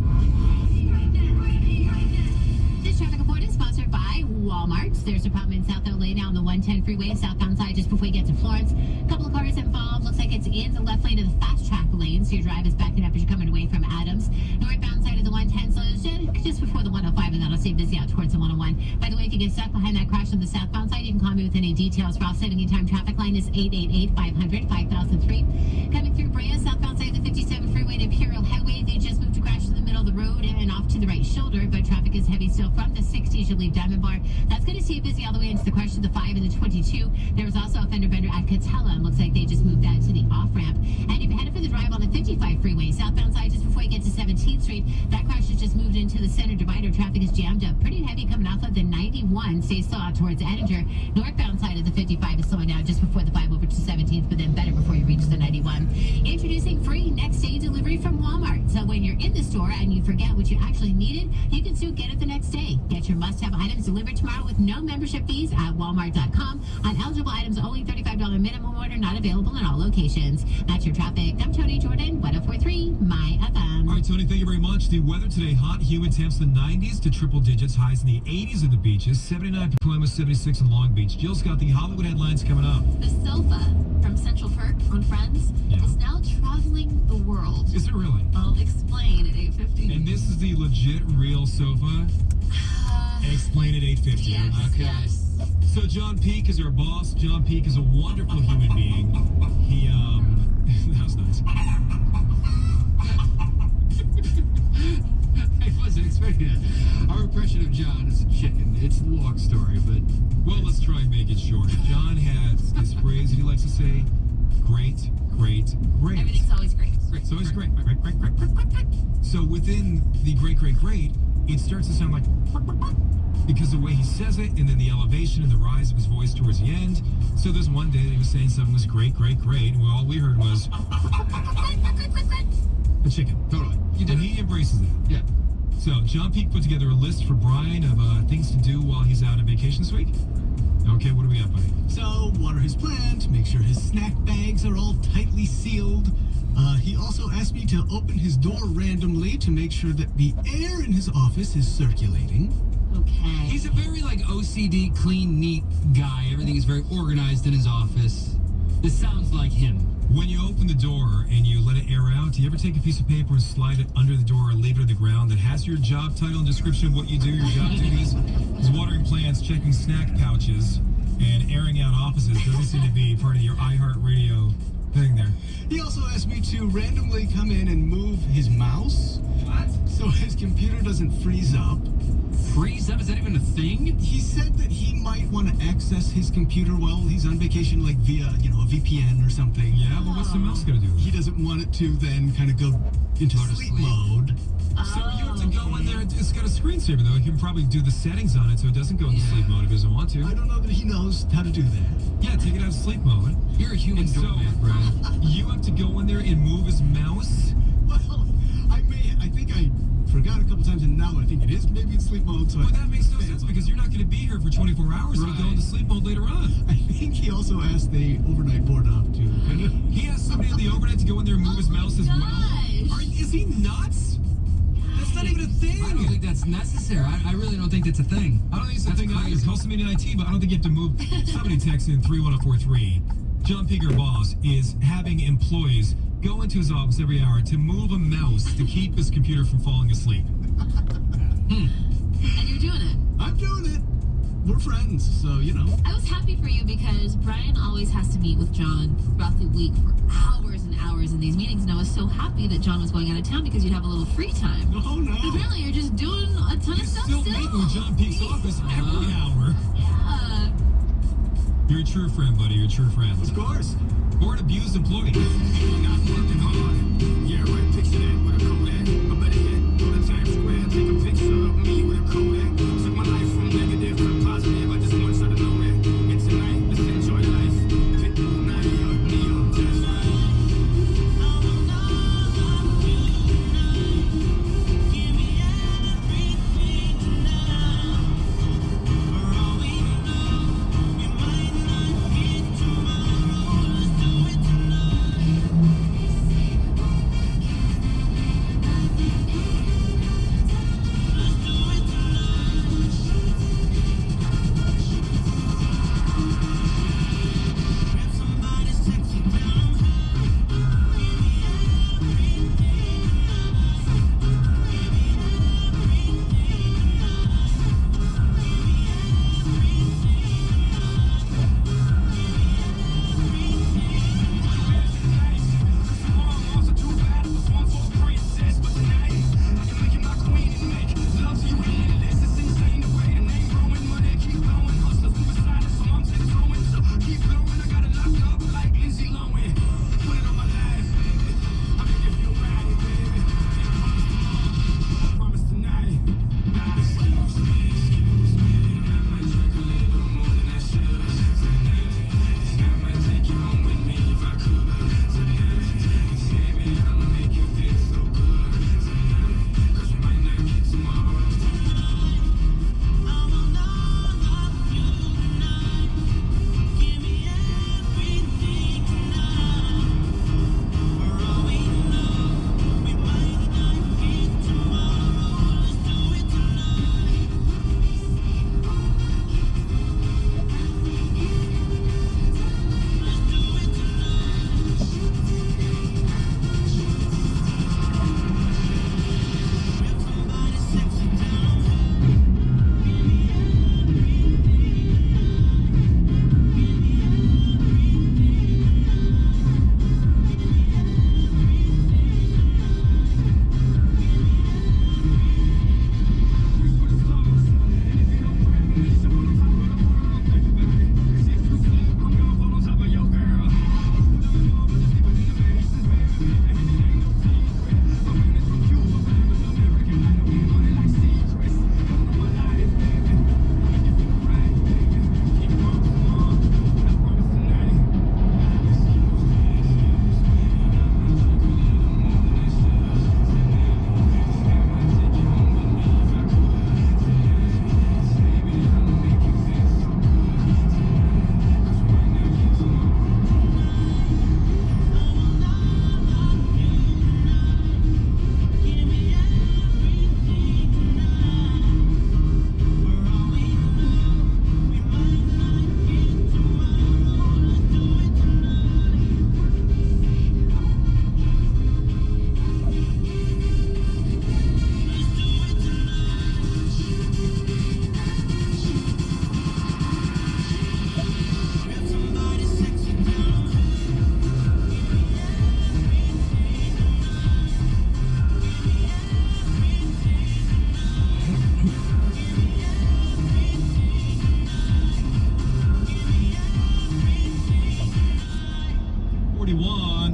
This traffic report is sponsored by Walmart. There's a problem in South LA now on the 110 freeway, southbound side, just before you get to Florence. A couple of cars involved. Looks like it's in the left lane of the fast track lane, so your drive is backing up as you're coming away from Adams. Northbound side of the 110, so it's just before the 105, and that'll stay busy out towards the 101. By the way, if you get stuck behind that crash on the southbound side, you can call me with any details. Ross said anytime traffic line is 888-500-5003. Coming through Brea, southbound side of the 57 freeway to Imperial Highway, they just moved to crash in the middle of the road and off to the right shoulder, but traffic is heavy still from the 60 as you leave Diamond Bar. That's going to stay busy all the way into the crash of the 5 and the 22. There was also a fender bender at Catella, and looks like they just moved that to the off-ramp. And if you're headed for the drive on the 55 freeway, southbound side just before you get to 17th Street, that crash has just moved into the center divider. Traffic is jammed up pretty heavy coming off of the 91. Stays slow out towards Edinger. Northbound side of the 55 is slowing down just before the 5 over to 17th, but then better before you reach the 91. Introducing free next day delivery from Walmart. So when you're in the store and you forget what you actually needed, you can still get it the next day. Get your must-have items delivered tomorrow with no membership fees at walmart.com. On eligible items, only $35 minimum order, not available in all locations. That's your traffic. I'm Tony Jordan, 104.3 My FM. All right, Tony, thank you very much. The weather today, hot, humid temps in the 90s to triple digits, highs in the 80s at the beaches, 79 for Pacoima, 76 in Long Beach. Jill's got the Hollywood headlines coming up. The sofa from Central Perk on Friends is now traveling the world. Is it really? I'll explain at 8:50. And this is the legit, real sofa? Explain at 8:50. Yes, Okay. yes. So John Peake is our boss. John Peake is a wonderful human being. He, that was nice. I wasn't expecting it. Our impression of John is a chicken. It's a long story, but... Well, let's try and make it short. John has this phrase that he likes to say, great, great, great. Everything's always great. So it's great. So within the great, great, great, it starts to sound like because the way he says it, and then the elevation and the rise of his voice towards the end. So there's one day that he was saying something was great, great, great, and all we heard was a chicken. Totally. And he embraces that. Yeah. So John Peake put together a list for Brian of things to do while he's out on vacation this week. Okay, what do we have, buddy? So, water his plant, make sure his snack bags are all tightly sealed. He also asked me to open his door randomly to make sure that the air in his office is circulating. Okay. He's a very, OCD, clean, neat guy. Everything is very organized in his office. This sounds like him. When you open the door and you let it air out, do you ever take a piece of paper and slide it under the door or leave it on the ground that has your job title and description of what you do, your job duties? Because watering plants, checking snack pouches, and airing out offices doesn't seem to be part of your iHeartRadio thing there. He also asked me to randomly come in and move his mouse. What? So his computer doesn't freeze up. Freeze up? Is that even a thing? He said that he might want to access his computer while he's on vacation, like via, a VPN or something. Yeah, but what's the mouse going to do? He doesn't want it to then kind of go into sleep mode. So you have to go in there. It's got a screensaver, though. He can probably do the settings on it so it doesn't go into sleep mode if he doesn't want to. I don't know that he knows how to do that. Yeah, take it out of sleep mode. You're a human doormat, Brian. You have to go in there and move his mouse? Well, I think I forgot a couple times, and now I think it is maybe in sleep mode. So But that makes no sense because you're not going to be here for 24 hours. Right. You'll go into sleep mode later on. I think he also asked the overnight board op to kind of... He asked somebody in the overnight to go in there and move his mouse as well. Is he nuts? That's not even a thing. I don't think that's necessary. I really don't think that's a thing. I don't think it's a thing either. Call somebody in IT, but I don't think you have to move. Somebody text in 31043. John Peake, our boss, is having employees go into his office every hour to move a mouse to keep his computer from falling asleep. And you're doing it. I'm doing it. We're we're friends, so, you know. I was happy for you because Brian always has to meet with John throughout the week for hours and hours in these meetings, and I was so happy that John was going out of town because you'd have a little free time. Oh, no. But apparently you're just doing a ton of stuff Still meeting with John Peake's office every hour. Yeah. You're a true friend, buddy. You're a true friend. Of course. Or an abused employee. Not working hard. Yeah, right. Picture that with a Kodak. Or better yet, go to Times Square, take a picture of me with a Kodak. Took my life from negative to positive. I just want you to know that. And tonight, let's enjoy life. Pick Neo, just right.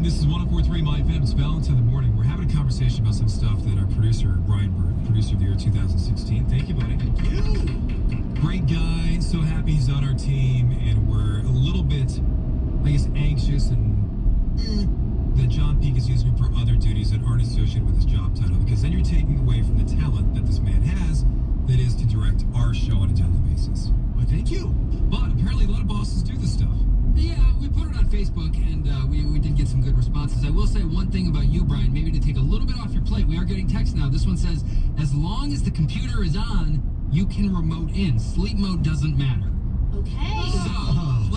This is 104.3 My FM. It's Balance in the Morning. We're having a conversation about some stuff that our producer, Brian Bird, producer of the year 2016. Thank you, buddy. Thank you. Great guy. So happy he's on our team. And we're a little bit, I guess, anxious and that John Peake is using him for other duties that aren't associated with his job title. Because then you're taking away from the talent that this man has, that is to direct our show on a daily basis. Well, thank you. But apparently a lot of bosses do this stuff. Yeah, we put it on Facebook, and we did get some good responses. I will say one thing about you, Brian, maybe to take a little bit off your plate. We are getting text now. This one says, as long as the computer is on, you can remote in. Sleep mode doesn't matter. Okay.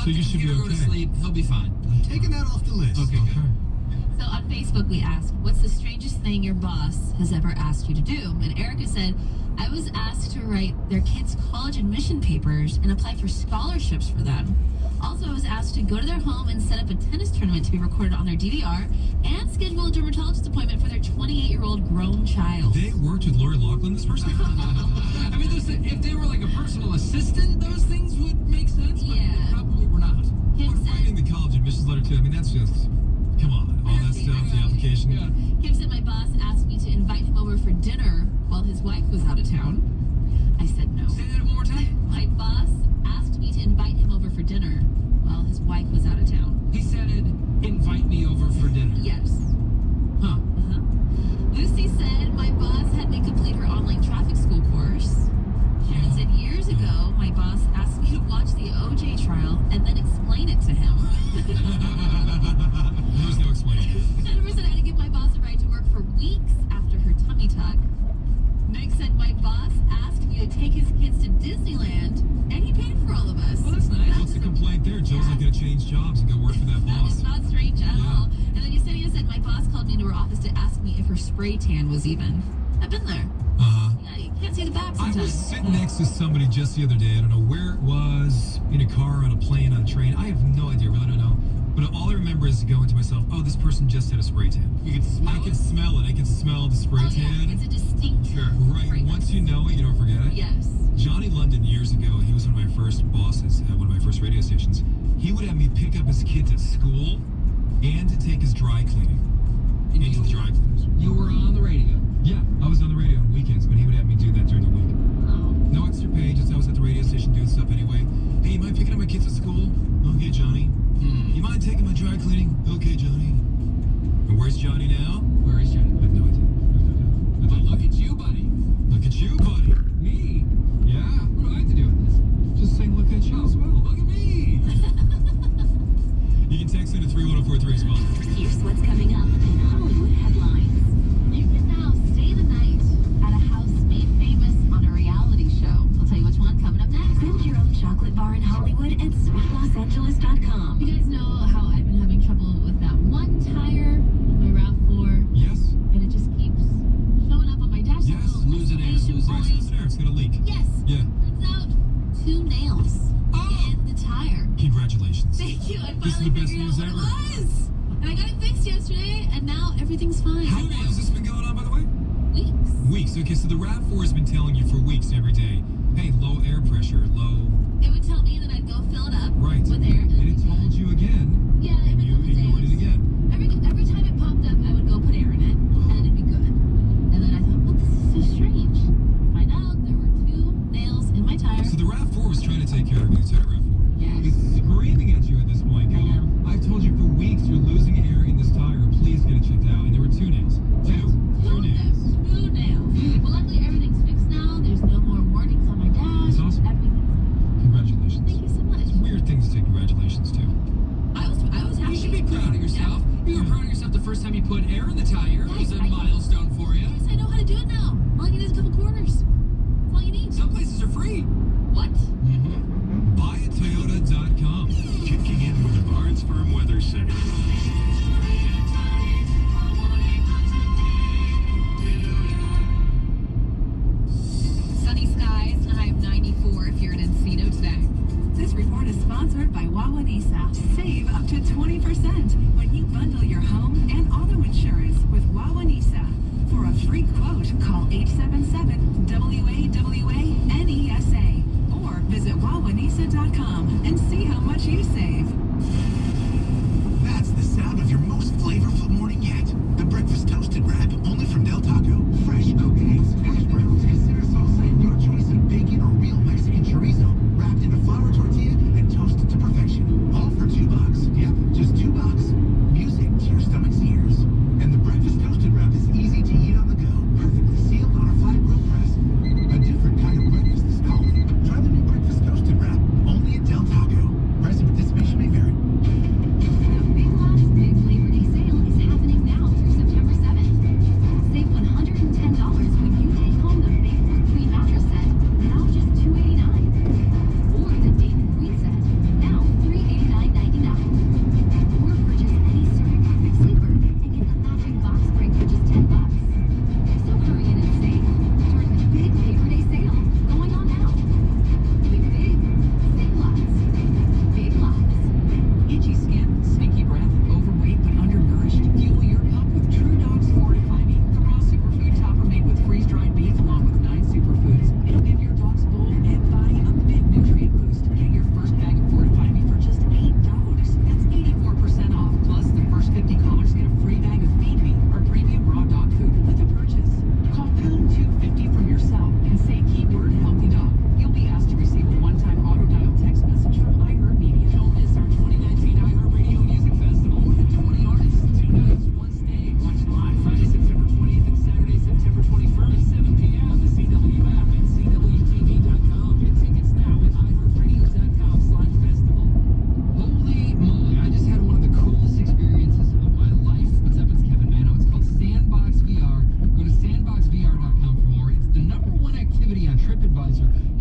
So you should be go to okay. sleep. He'll be fine. I'm taking that off the list. Okay, good. So on Facebook we asked, what's the strangest thing your boss has ever asked you to do? And Erica said, I was asked to write their kids' college admission papers and apply for scholarships for them. Also, I was asked to go to their home and set up a tennis tournament to be recorded on their DVR and schedule a dermatologist appointment for their 28-year-old grown child. They worked with Lori Loughlin, this person? I mean, if they were like a personal assistant, those things would make sense, but Yeah. they probably were not. Kim But said, writing the college admissions letter too, I mean, that's just, come on, all that stuff, the application. Yeah. Kim said my boss asked me to invite him over for dinner while his wife was out of town. I said no. Say that one more time. My boss asked me to invite him over for dinner while his wife was out of town. He said, invite me over for dinner. Yes. Huh. Lucy said my boss had me complete her online traffic school course. Sharon said years ago, my boss asked me to watch the OJ trial and then explain it to him. There's no explanation. Jennifer said I had to give my boss a ride to work for weeks after her tummy tuck. Nick said my boss asked me to take his kids to Disneyland, and he paid for all of us. Well, that's nice. What's the complaint there? Joe's not going to change jobs and go work for that That boss. is not strange at all. And then Yesenia said my boss called me into her office to ask me if her spray tan was even. I've been there. Yeah, you can't see the back I sometimes. was sitting next to somebody just the other day. I don't know where it was, in a car, on a plane, on a train. I have no idea, really don't know. But all I remember is going to myself, oh, this person just had a spray tan. You can smell I can smell it. I can smell the spray Oh, yeah. tan. It's a distinct Right. fragrance. Once you know it, you don't forget it. Yes. Johnny London, years ago, he was one of my first bosses at one of my first radio stations. He would have me pick up his kids at school and to take his dry cleaning into the dry cleaners. You were on the radio. Yeah, I was on the radio on weekends, but he would have me do that during the week. Oh. No extra pay, just I was at the radio station doing stuff anyway. Hey, you mind picking up my kids at school? Okay, Johnny. You mind taking my dry cleaning? Okay, Johnny. And where's Johnny now? Where is Johnny? I have no idea. But look at you, buddy. Look at you, buddy. Me? Yeah. What do I have to do with this? Just saying look at you as well. Look at me. You can text into 31043 as well. Here's what's coming up in Hollywood headlines. You can now stay the night at a house made famous on a reality show. I'll tell you which one coming up next. Build your own chocolate bar in Hollywood at sweetlosangeles.com. You guys know how I've been having trouble with that one tire on my RAV4, Yes. and it just keeps showing up on my dash. Yes. Losing air, losing air. Right, losing air. It's going to leak. Yes. Yeah. Turns out 2 nails in the tire. Congratulations. Thank you. I This is finally the best figured news out ever. what it was. And I got it fixed yesterday, and now everything's fine. How long has this been going on, by the way? Weeks. Weeks. Okay, so the RAV4 has been telling you for weeks every day, hey, low air pressure, low... It would tell me, and then I'd go fill it up Right. with air. And it told you again, Yeah, and every you couple ignored days. it again. Every time it popped up, I would go put air in it, and it'd be good. And then I thought, well, this is so strange. Find out there were 2 nails in my tire. So the RAV4 was trying to take care of you. It's a RAV4. Yes. It's screaming at you at this point. I know. I've told you for weeks you're losing air in this tire. Please get it checked out. And there were 2 nails. Two nails. 2 nails. Well, luckily everything's fixed now. There's no more warnings on my dash. That's awesome. Everything's Congratulations. Thank you so much. It's weird things to say congratulations to. I was happy. You should be proud of yourself. You were proud of yourself the first time you put air in the tire. It was a milestone for you. Yes, I know how to do it now. All you need is a couple quarters. That's all you need. Some places are free. What? BuyAToyota.com. Checking in with the Barnes Firm Weather Center. Sunny skies and a high of 94 if you're in Encino today. This report is sponsored by Wawanisa. Save up to 20% when you bundle your home and auto insurance with Wawanisa. For a free quote, call 877-WAWA-NESA or visit wawanisa.com and see how much you save. That's the sound of your most flavorful morning yet. The breakfast toasted wrap, only from Del Taco. Fresh cooked eggs, hash browns, queso salsa, and your choice of bacon or real Mexican chorizo. Wrapped in a flour tortilla and toasted to perfection. All for $2. Yep, just $2. Music to your stomach's ears. And the breakfast toasted wrap is easy to eat on the go. Perfectly sealed on a flat grill press. A different kind of breakfast is calling. Try the new breakfast toasted wrap, only at Del Taco. Price and participation may vary. The Big Lots Big Labor Day sale is happening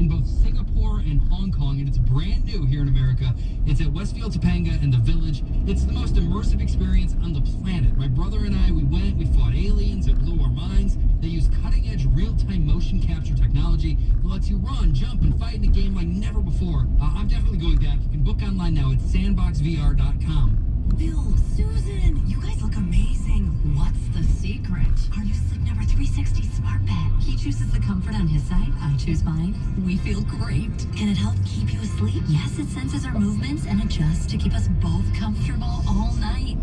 in both Singapore and Hong Kong, and it's brand new here in America. It's at Westfield Topanga and the Village. It's the most immersive experience on the planet. My brother and I, we went, we fought aliens, it blew our minds. They use cutting-edge real-time motion capture technology that lets you run, jump, and fight in a game like never before. I'm definitely going back. You can book online now at sandboxvr.com. Bill, Susan, you guys look amazing. What's the secret? Our new Sleep Number 360 smart bed. He chooses the comfort on his side. I choose mine. We feel great. Can it help keep you asleep? Yes, it senses our movements and adjusts to keep us both comfortable all night.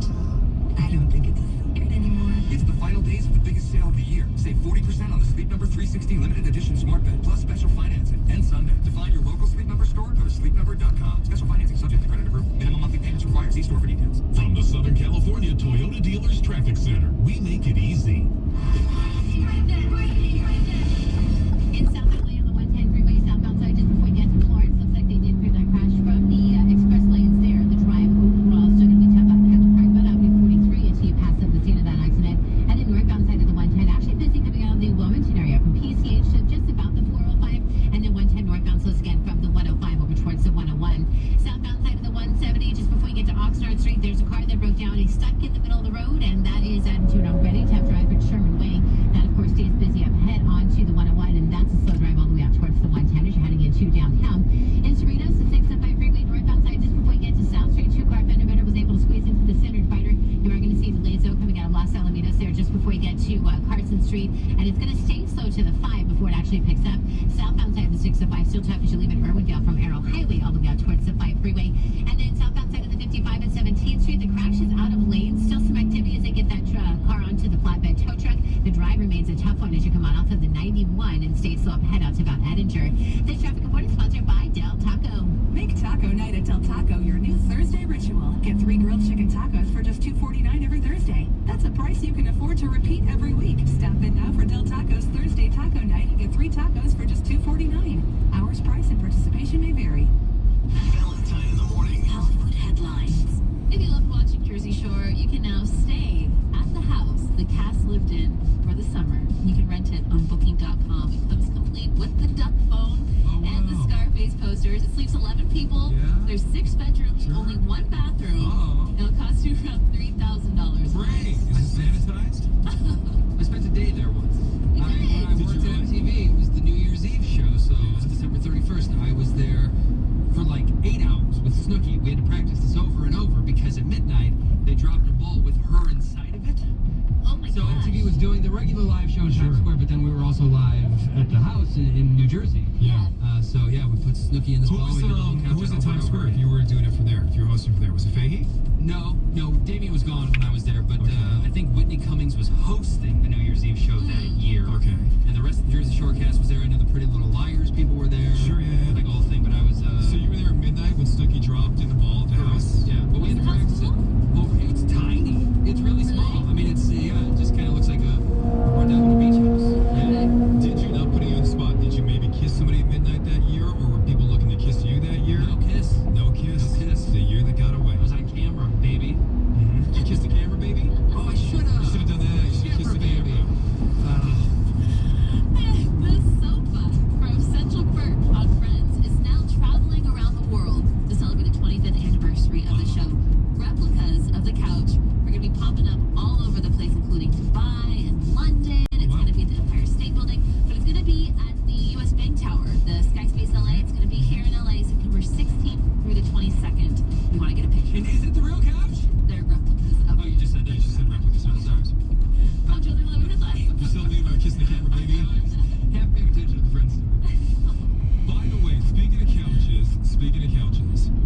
I don't think it's a secret anymore. It's the final days of the biggest sale of the year. Save 40% on the Sleep Number 360 limited edition smart bed, plus special financing. And Sunday. To find your local Sleep Number store, go to sleepnumber.com. Special financing subject to credit approval. Minimum monthly payments required. See store for details. From the Southern California Toyota Dealers Traffic Center, we make it easy. In South LA on the 110 freeway, southbound side, just before you get to Florence, looks like they did clear that crash from the express lanes there. The drive overall still going to be tough out there. Look right about Avenue 43 until you pass up the scene of that accident. And then northbound side of the 110, actually busy coming out of the Wilmington area from PCH to just about the 405, and then 110 northbound slows again from the 105 over towards the 101. Southbound side of the 170, just before you get to Oxnard Street, there's a car that broke down. He's stuck in the middle of the road, and that is attitude already. Tough drive for Sherman Way. That, of course, stays busy up ahead onto the 101, and that's a slow drive all the way out towards the 110 as you're heading into downtown. In Cerritos, the 605 freeway northbound side, just before you get to South Street, two-car fender bender was able to squeeze into the center divider. You are going to see delays, though, coming out of Los Alamitos there just before you get to Carson Street, and it's going to stay slow to the 5 before it actually picks up. Southbound side of the 605 still tough as you leave at Irwindale from Arrow Highway all the way out towards the 5 freeway. And then southbound side of the 55 and 17th Street, the crash is out of lanes. Still some activity as they get that car onto the flatbed tow truck. The drive remains a tough one as you come on off of the 91 and stay slow up ahead out to about Edinger. This traffic report is sponsored by Del Taco. Make Taco Night at Del Taco your new Thursday ritual. Get 3 grilled chicken tacos for just $2.49 every Thursday. That's a price you can afford to repeat every week. Stop in now for Del Taco's Thursday Taco Night and get 3 tacos for just $2.49. Hours, price, and participation may vary. Valentine in the morning. Hollywood headlines. If you love watching Jersey Shore, you can now stay at the house the cast lived in for the summer. You can rent it on booking.com. It comes complete with the duck phone and the Scarface posters. It sleeps 11 people. Yeah. There's 6 bedrooms, only 1 bathroom. It'll cost you around $3,000. Great. Is it sanitized? I spent a day there once. When I worked at MTV, it was the New Year's Eve show, so it was December 31st. I was there for like 8 hours with Snooki. We had to practice this over and over because at midnight they dropped a ball with her inside of it. Oh my So gosh. MTV was doing the regular live show in Times Square, but then we were also live at the house in New Jersey. Yeah. So yeah, we put Snooki in this ball. We did the whole Who couch was over at and Times over Square if again. you were doing it from there? If you were hosting from there, was it Fahey? No, Damien was gone when I was there, but I think Whitney Cummings was hosting the New Year's Eve show that year. Okay. And the rest of the Jersey Shore cast was there. I know the Pretty Little Liars people were there. Sure, yeah. Like the whole thing, but I was... So you were there at midnight when Snooki dropped in the ball at the house? Yeah, but we had to practice it. Oh, it's tiny. It's really small. I mean, it's, it just kind of looks like a rundown little beach house. Yeah. Did you, not putting you on the spot, did you maybe kiss somebody at midnight that year, or were people looking to kiss you that year? No kiss. No kiss? No kiss. The year that got away. I was on camera, baby. Did you kiss the camera, baby? Oh, I should have. You should have done that. You should have kissed the camera. The sofa from Central Perk on Friends is now traveling around the world to celebrate the 25th anniversary of the show. Replicas of the couch are going to be popping up all over the place, including Dubai and London. It's going to be at the Empire State Building, but it's going to be at the U.S. Bank Tower, the Skyspace LA. It's going to be here in LA, September 16th through the 22nd. You want to get a picture? And is it the real couch? They're replicas of Oh, you just said that. You just said replicas. I'm sorry. I'm Julie Lowe headlines. You're still thinking about kissing the camera, baby? Half paying attention to the Friends story. By the way, speaking of couches,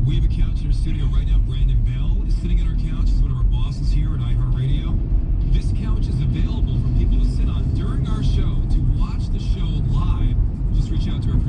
we have a couch in our studio right now. Brandon Bell is sitting on our couch. He's one of our bosses here at iHeartRadio. This couch is available for people to sit on during our show. To watch the show live, just reach out to our